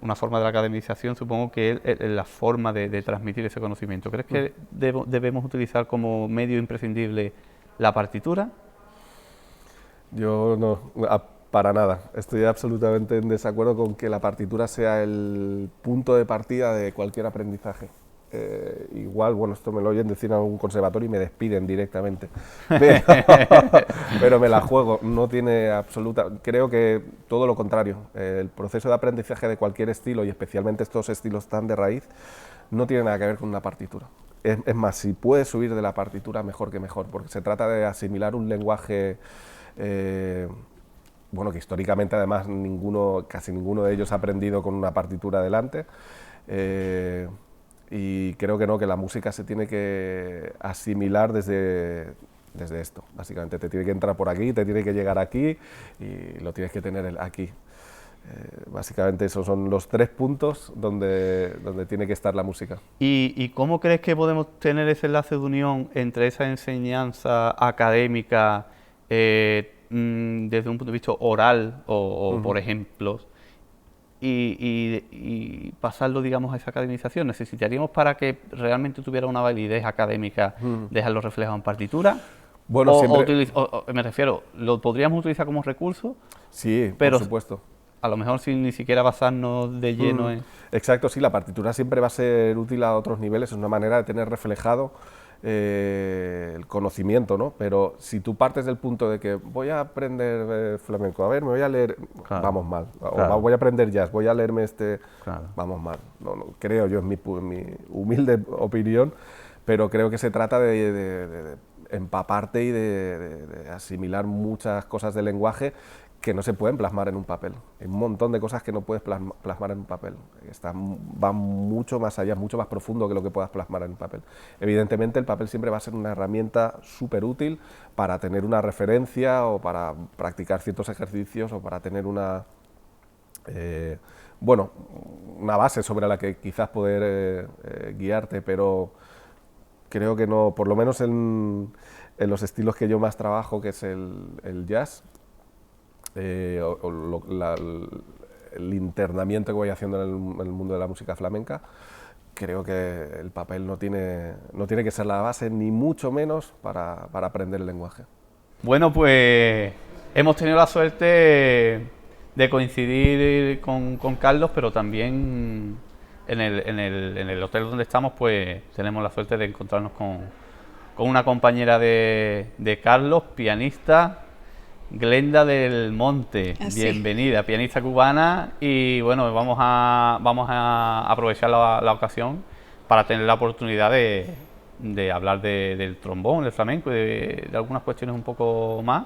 una forma de la academización? Supongo que es la forma de transmitir ese conocimiento. ¿Crees que debemos utilizar como medio imprescindible la partitura? Yo no, para nada. Estoy absolutamente en desacuerdo con que la partitura sea el punto de partida de cualquier aprendizaje. Igual, bueno, esto me lo oyen decir en algún conservatorio y me despiden directamente, pero me la juego, no tiene creo que todo lo contrario, el proceso de aprendizaje de cualquier estilo y especialmente estos estilos tan de raíz no tiene nada que ver con una partitura. Es más, si puedes subir de la partitura, mejor que mejor, porque se trata de asimilar un lenguaje bueno, que históricamente además casi ninguno de ellos ha aprendido con una partitura delante. Y creo que la música se tiene que asimilar desde esto, básicamente. Te tiene que entrar por aquí, te tiene que llegar aquí y lo tienes que tener aquí. Básicamente esos son los 3 puntos donde tiene que estar la música. ¿Y cómo crees que podemos tener ese enlace de unión entre esa enseñanza académica desde un punto de vista oral o por ejemplos, y pasarlo, digamos, a esa academización? ¿Necesitaríamos, para que realmente tuviera una validez académica, dejarlo reflejado en partitura? Bueno, me refiero, ¿lo podríamos utilizar como recurso? Sí, pero por supuesto. A lo mejor sin ni siquiera basarnos de lleno en... Exacto, sí, la partitura siempre va a ser útil a otros niveles, es una manera de tener reflejado el conocimiento, ¿no? Pero si tú partes del punto de que voy a aprender flamenco, a ver, me voy a leer, claro, vamos mal. Claro. O voy a aprender jazz, voy a leerme claro, vamos mal. No, creo yo, es mi humilde opinión, pero creo que se trata de empaparte y de asimilar muchas cosas del lenguaje que no se pueden plasmar en un papel. Hay un montón de cosas que no puedes plasmar en un papel. Va mucho más allá, mucho más profundo que lo que puedas plasmar en un papel. Evidentemente el papel siempre va a ser una herramienta súper útil para tener una referencia o para practicar ciertos ejercicios o para tener una base sobre la que quizás poder guiarte, pero creo que no, por lo menos en los estilos que yo más trabajo, que es el jazz, el internamiento que voy haciendo en el mundo de la música flamenca, creo que el papel no tiene que ser la base, ni mucho menos para aprender el lenguaje. Bueno, pues hemos tenido la suerte de coincidir con Carlos, pero también en el hotel donde estamos, pues tenemos la suerte de encontrarnos con una compañera de Carlos, pianista, Glenda del Monte. Bienvenida, pianista cubana, y bueno, vamos a aprovechar la ocasión para tener la oportunidad de hablar del trombón, del flamenco y de algunas cuestiones un poco más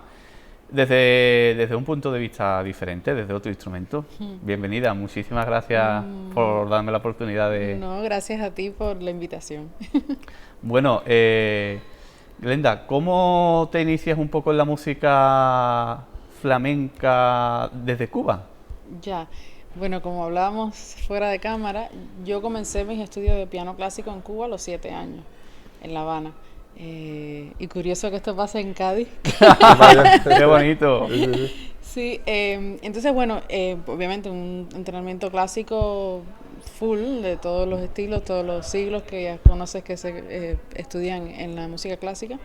desde un punto de vista diferente, desde otro instrumento. Bienvenida, muchísimas gracias por darme la oportunidad de... No, gracias a ti por la invitación. Bueno, Glenda, ¿cómo te inicias un poco en la música flamenca desde Cuba? Ya, bueno, como hablábamos fuera de cámara, yo comencé mis estudios de piano clásico en Cuba a los 7 años, en La Habana. Y curioso que esto pase en Cádiz. ¡Qué bonito! Sí, entonces bueno, obviamente un entrenamiento clásico full de todos los estilos, todos los siglos que ya conoces que se estudian en la música clásica.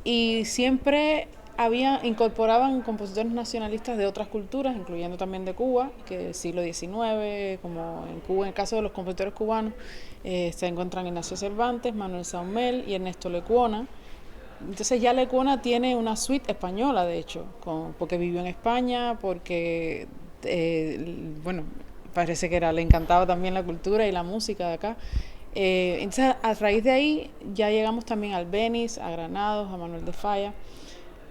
Y siempre incorporaban compositores nacionalistas de otras culturas, incluyendo también de Cuba, que del siglo XIX, como en Cuba, en el caso de los compositores cubanos, se encuentran Ignacio Cervantes, Manuel Saumel y Ernesto Lecuona. Entonces ya Lecuona tiene una suite española, de hecho, porque vivió en España, porque, bueno, parece que le encantaba también la cultura y la música de acá. Entonces, a raíz de ahí, ya llegamos también al Albéniz, a Granados, a Manuel de Falla,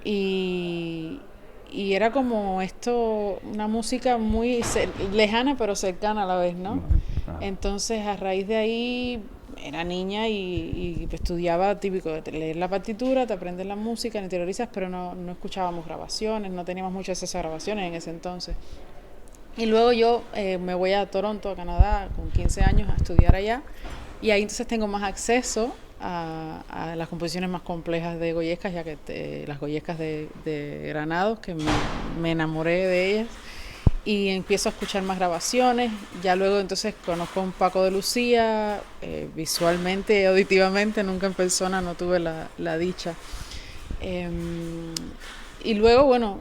y, y era como esto, una música muy lejana, pero cercana a la vez, ¿no? Entonces, a raíz de ahí, era niña y estudiaba típico de leer la partitura, te aprendes la música, la interiorizas, pero no escuchábamos grabaciones, no teníamos mucho acceso a grabaciones en ese entonces. Y luego yo me voy a Toronto, a Canadá, con 15 años a estudiar allá, y ahí entonces tengo más acceso a las composiciones más complejas de Goyescas, ya que las Goyescas de Granados, que me enamoré de ellas, y empiezo a escuchar más grabaciones. Ya luego entonces conozco a un Paco de Lucía, visualmente, auditivamente, nunca en persona, no tuve la dicha. Y luego, bueno,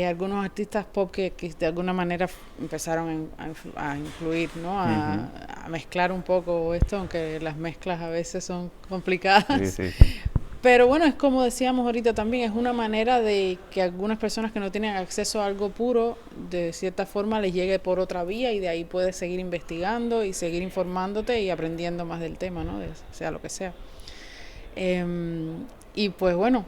algunos artistas pop que de alguna manera empezaron a influir, ¿no? A mezclar un poco esto, aunque las mezclas a veces son complicadas. Sí, sí, sí. Pero bueno, es como decíamos ahorita también, es una manera de que algunas personas que no tienen acceso a algo puro, de cierta forma les llegue por otra vía y de ahí puedes seguir investigando y seguir informándote y aprendiendo más del tema, ¿no? Sea lo que sea. Y pues bueno,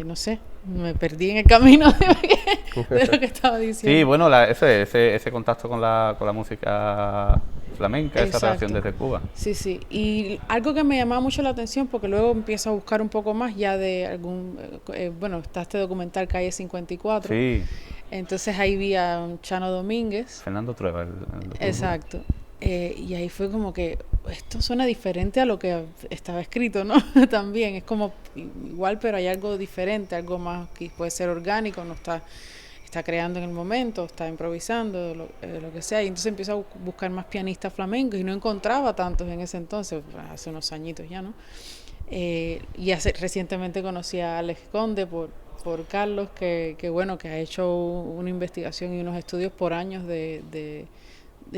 no sé, me perdí en el camino de lo que estaba diciendo. Sí, bueno, ese contacto con la música flamenca, esa Exacto. relación desde Cuba. Sí, sí. Y algo que me llamaba mucho la atención, porque luego empiezo a buscar un poco más ya de algún... bueno, está este documental Calle 54. Sí, Entonces ahí vi a un Chano Domínguez. Fernando Trueba. El Exacto. Y ahí fue como que esto suena diferente a lo que estaba escrito, ¿no? También es como igual, pero hay algo diferente, algo más que puede ser orgánico, no está creando en el momento, está improvisando, lo que sea. Y entonces empiezo a buscar más pianistas flamencos y no encontraba tantos en ese entonces, hace unos añitos ya, ¿no? Y recientemente conocí a Alex Conde por Carlos, que bueno, que ha hecho una investigación y unos estudios por años de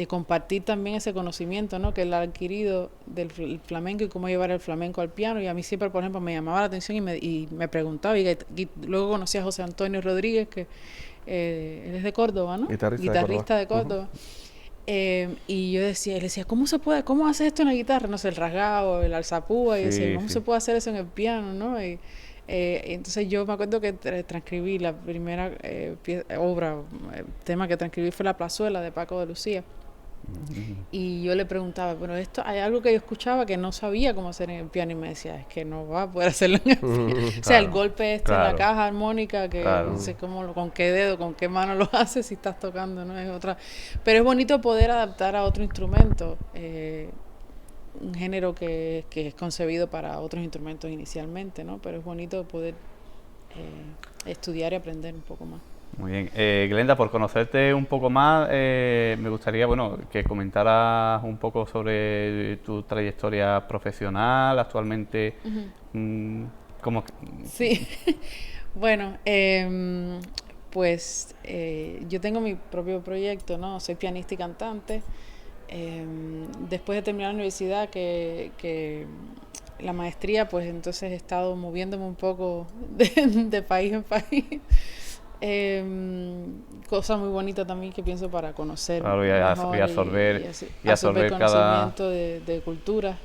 compartir también ese conocimiento, ¿no? Que él ha adquirido del flamenco y cómo llevar el flamenco al piano. Y a mí siempre, por ejemplo, me llamaba la atención y me preguntaba. Y luego conocí a José Antonio Rodríguez, que él es de Córdoba, ¿no? Guitarrista de Córdoba. Y yo él decía, ¿cómo haces esto en la guitarra? No sé, el rasgado, el alzapúa. Y decía, ¿cómo se puede hacer eso en el piano, no? Y entonces yo me acuerdo que transcribí la primera tema que transcribí fue La Plazuela de Paco de Lucía. Y yo le preguntaba, pero esto, hay algo que yo escuchaba que no sabía cómo hacer en el piano, y me decía, es que no va a poder hacerlo en el piano. O sea, el golpe en la caja armónica, que no sé cómo, con qué dedo, con qué mano lo haces si estás tocando, ¿no? Es otra. Pero es bonito poder adaptar a otro instrumento, un género que es concebido para otros instrumentos inicialmente, ¿no? Pero es bonito poder estudiar y aprender un poco más. Muy bien. Glenda, por conocerte un poco más, me gustaría, bueno, que comentaras un poco sobre tu trayectoria profesional actualmente. ¿Cómo? Sí. Bueno, pues yo tengo mi propio proyecto, ¿no? Soy pianista y cantante. Después de terminar la universidad, que la maestría, pues entonces he estado moviéndome un poco de país en país. Cosa muy bonita también que pienso para conocer mejor y absorber conocimiento de cultura.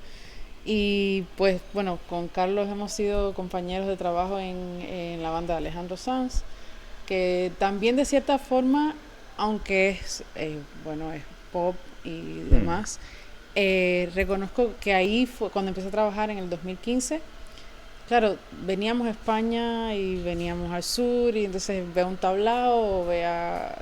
Y pues bueno, con Carlos hemos sido compañeros de trabajo en la banda de Alejandro Sanz, que también de cierta forma, aunque es bueno, es pop y demás, reconozco que ahí fue cuando empecé a trabajar en el 2015. Claro, veníamos a España y veníamos al sur, y entonces vea un tablao, o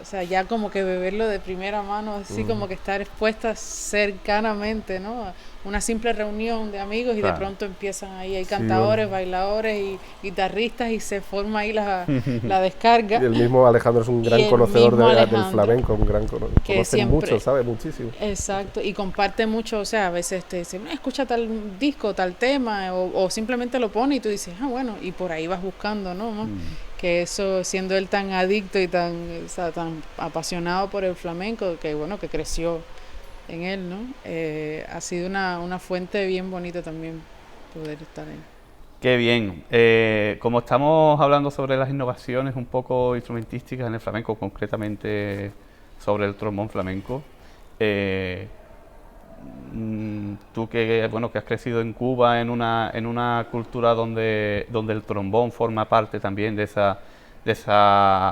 sea, ya como que beberlo de primera mano, así como que estar expuesta cercanamente, ¿no? una simple reunión de amigos y Claro. de pronto empiezan ahí, hay Sí, cantadores, bailadores y guitarristas y se forma ahí la descarga. Y el mismo Alejandro es un Y gran el conocedor mismo del Alejandro, flamenco, que conoce siempre, mucho, sabe muchísimo. exacto, y comparte mucho, o sea, a veces te dicen, escucha tal disco, tal tema, o simplemente lo pone y tú dices, ah, bueno, y por ahí vas buscando, ¿no? ¿no? Que eso, siendo él tan adicto y tan, o sea, tan apasionado por el flamenco, que bueno, que creció en él, ¿no? Ha sido una fuente bien bonita también poder estar ahí. Qué bien. Como estamos hablando sobre las innovaciones un poco instrumentísticas en el flamenco, concretamente sobre el trombón flamenco, eh, tú que bueno que has crecido en Cuba en una cultura donde el trombón forma parte también de esa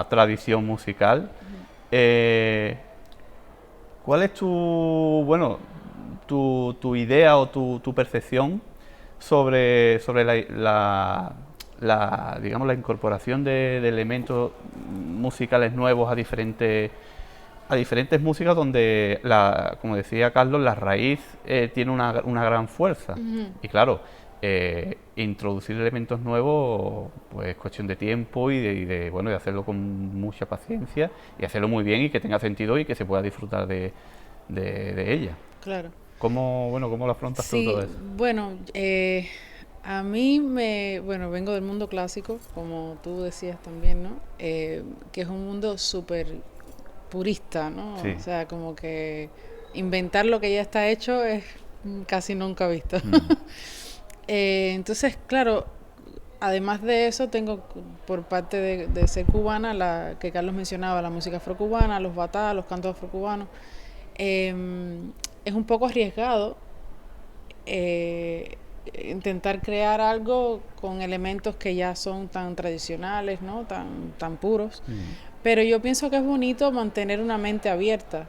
tradición musical, eh, ¿cuál es tu idea o tu percepción sobre digamos, la incorporación de elementos musicales nuevos a diferentes músicas donde, como decía Carlos, la raíz tiene una gran fuerza? Y claro, introducir elementos nuevos pues es cuestión de tiempo bueno, de hacerlo con mucha paciencia y hacerlo muy bien y que tenga sentido y que se pueda disfrutar de ella. Claro. ¿Cómo lo afrontas tú Sí, todo eso? bueno, a bueno, vengo del mundo clásico, como tú decías también, ¿no? Que es un mundo súper purista, ¿no? Sí. O sea, como que inventar lo que ya está hecho es casi nunca visto. Entonces, claro, además de eso, tengo por parte de ser cubana, la que Carlos mencionaba, la música afrocubana, los batá, los cantos afrocubanos. Es un poco arriesgado intentar crear algo con elementos que ya son tan tradicionales, ¿no? Tan puros. Pero yo pienso que es bonito mantener una mente abierta,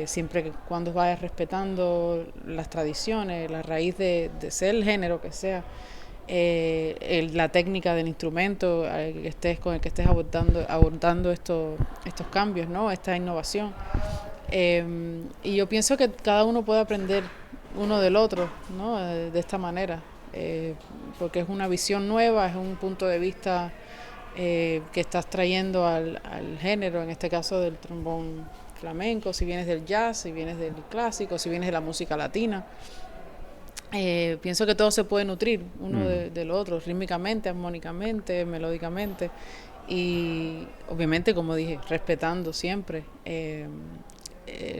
siempre que cuando vayas respetando las tradiciones, la raíz de ser el género que sea, la técnica del instrumento con el que estés abordando estos cambios, ¿no? Esta innovación. Y yo pienso que cada uno puede aprender uno del otro, ¿no? De esta manera, porque es una visión nueva, es un punto de vista que estás trayendo al género, en este caso del trombón flamenco, si vienes del jazz, si vienes del clásico, si vienes de la música latina. Pienso que todo se puede nutrir uno del otro, rítmicamente, armónicamente, melódicamente, y obviamente, como dije, respetando siempre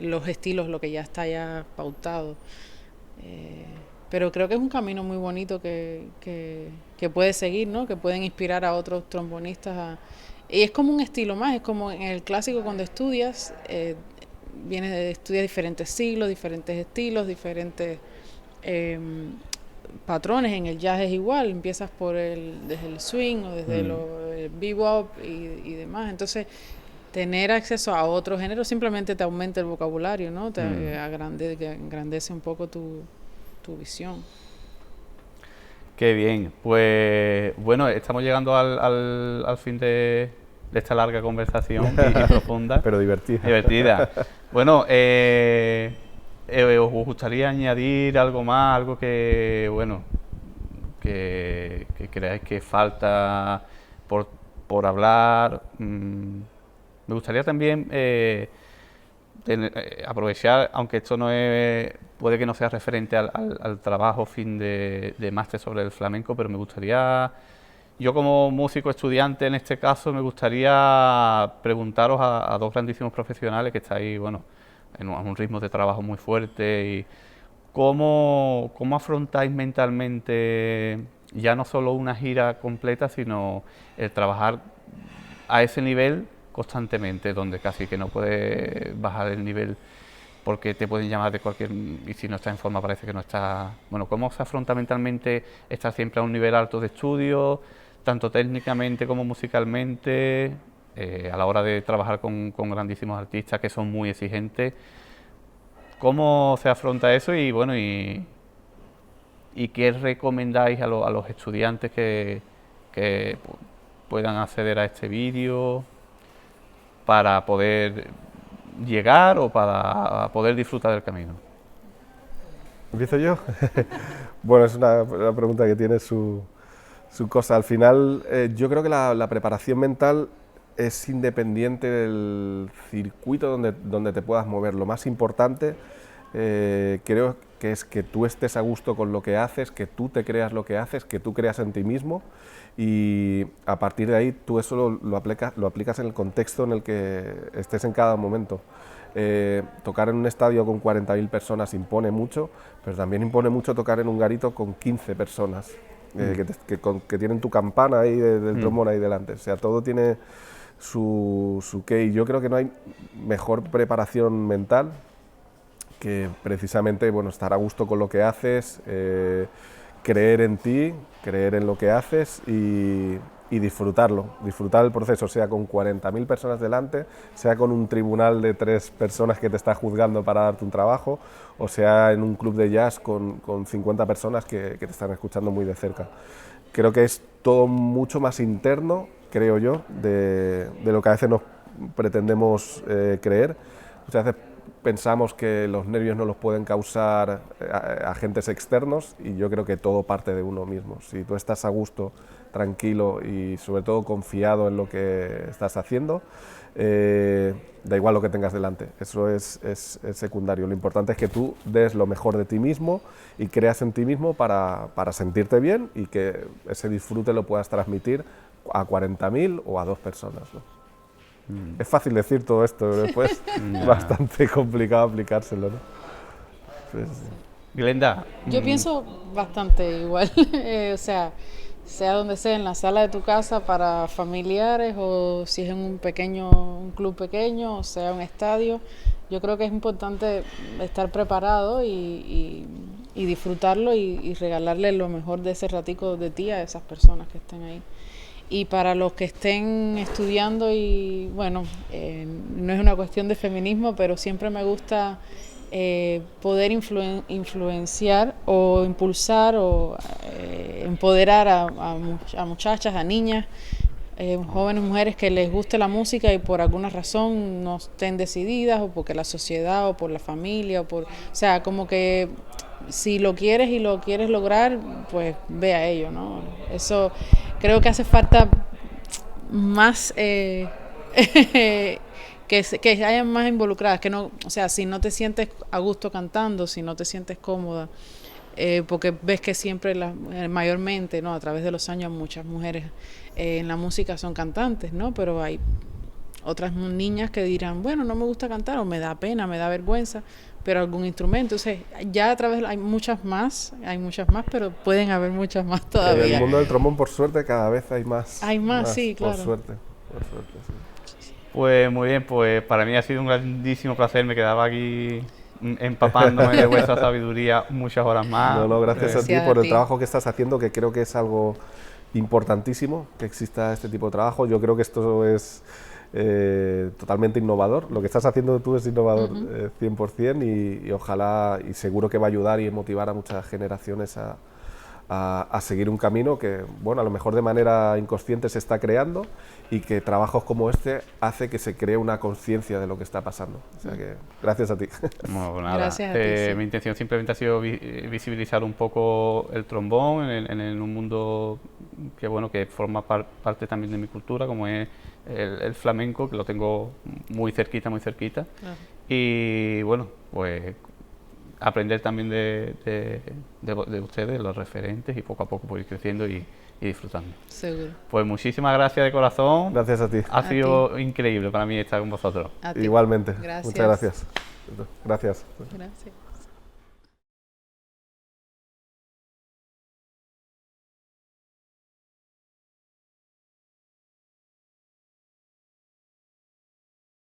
los estilos, lo que ya está ya pautado. Pero creo que es un camino muy bonito que puede seguir, ¿no? Que pueden inspirar a otros trombonistas. Y es como un estilo más, es como en el clásico cuando estudias, estudias diferentes siglos, diferentes estilos, diferentes patrones. En el jazz es igual, empiezas desde el swing o desde el bebop y demás. Entonces, tener acceso a otro género simplemente te aumenta el vocabulario, ¿no? Te engrandece un poco tu visión. Qué bien. Pues bueno, estamos llegando al fin de esta larga conversación y profunda. Pero divertida. Divertida. Bueno, ¿os gustaría añadir algo más? Algo que, bueno, que creáis que falta por hablar. Me gustaría también aprovechar, aunque esto puede que no sea referente al trabajo fin de máster sobre el flamenco, pero me gustaría, yo como músico estudiante en este caso, me gustaría preguntaros a dos grandísimos profesionales que estáis, bueno, en un ritmo de trabajo muy fuerte, y cómo afrontáis mentalmente ya no solo una gira completa, sino el trabajar a ese nivel constantemente, donde casi que no puedes bajar el nivel porque te pueden llamar de cualquier... y si no estás en forma parece que no estás... Bueno, ¿cómo se afronta mentalmente estar siempre a un nivel alto de estudio, tanto técnicamente como musicalmente, a la hora de trabajar con grandísimos artistas que son muy exigentes? ¿Cómo se afronta eso? Y bueno, ¿y qué recomendáis a los estudiantes que puedan acceder a este vídeo para poder llegar o para poder disfrutar del camino? ¿Empiezo yo? Bueno, es una pregunta que tiene su cosa. Al final, yo creo que la preparación mental es independiente del circuito donde te puedas mover. Lo más importante creo que es que tú estés a gusto con lo que haces, que tú te creas lo que haces, que tú creas en ti mismo, y a partir de ahí tú eso lo aplicas en el contexto en el que estés en cada momento. Tocar en un estadio con 40.000 personas impone mucho, pero también impone mucho tocar en un garito con 15 personas que tienen tu campana ahí del trombón ahí delante. O sea, todo tiene su qué, y yo creo que no hay mejor preparación mental que precisamente, bueno, estar a gusto con lo que haces, creer en ti, creer en lo que haces y disfrutarlo, disfrutar el proceso, sea con 40.000 personas delante, sea con un tribunal de 3 personas que te está juzgando para darte un trabajo, o sea en un club de jazz con 50 personas que te están escuchando muy de cerca. Creo que es todo mucho más interno, creo yo, de lo que a veces nos pretendemos creer. Muchas veces pensamos que los nervios no los pueden causar agentes externos, y yo creo que todo parte de uno mismo. Si tú estás a gusto, tranquilo y sobre todo confiado en lo que estás haciendo, da igual lo que tengas delante, eso es secundario. Lo importante es que tú des lo mejor de ti mismo y creas en ti mismo para sentirte bien, y que ese disfrute lo puedas transmitir a 40.000 o a 2 personas, ¿no? Es fácil decir todo esto, pero después es bastante complicado aplicárselo, ¿no? Pues, Glenda. Yo pienso bastante igual, o sea donde sea, en la sala de tu casa para familiares, o si es en un club pequeño, o sea un estadio. Yo creo que es importante estar preparado y disfrutarlo y regalarle lo mejor de ese ratico de ti a esas personas que estén ahí. Y para los que estén estudiando, y bueno, no es una cuestión de feminismo, pero siempre me gusta poder influenciar o impulsar o empoderar a muchachas, a niñas, jóvenes mujeres que les guste la música y por alguna razón no estén decididas, o porque la sociedad o por la familia, o sea, como que si lo quieres y lo quieres lograr, pues ve a ello, ¿no? Eso creo que hace falta más que hayan más involucradas, que no, o sea, si no te sientes a gusto cantando, si no te sientes cómoda, porque ves que siempre, mayormente, ¿no?, a través de los años, muchas mujeres en la música son cantantes, ¿no? Pero hay otras niñas que dirán, bueno, no me gusta cantar, o me da pena, me da vergüenza, pero algún instrumento. Entonces, ya a través hay muchas más, pero pueden haber muchas más todavía. En el mundo del trombón, por suerte, cada vez hay más. Hay más, sí, claro. Por suerte, sí. Pues muy bien, pues para mí ha sido un grandísimo placer. Me quedaba aquí empapándome de vuestra sabiduría muchas horas más. No, gracias a ti por a el trabajo que estás haciendo, que creo que es algo importantísimo que exista este tipo de trabajo. Yo creo que esto es totalmente innovador. Lo que estás haciendo tú es innovador, 100%, y ojalá, y seguro que va a ayudar y motivar a muchas generaciones a seguir un camino que, bueno, a lo mejor de manera inconsciente se está creando, y que trabajos como este hace que se cree una conciencia de lo que está pasando. O sea que, gracias a ti. Bueno, pues nada, gracias a ti, sí. Mi intención simplemente ha sido visibilizar un poco el trombón en un mundo que, bueno, que forma parte también de mi cultura, como es el flamenco, que lo tengo muy cerquita. Claro. Y bueno, pues aprender también de ustedes, los referentes, y poco a poco ir creciendo y disfrutando. Seguro. Pues muchísimas gracias de corazón. Gracias a ti. Ha sido increíble para mí estar con vosotros. Igualmente. Gracias. Muchas gracias. Gracias.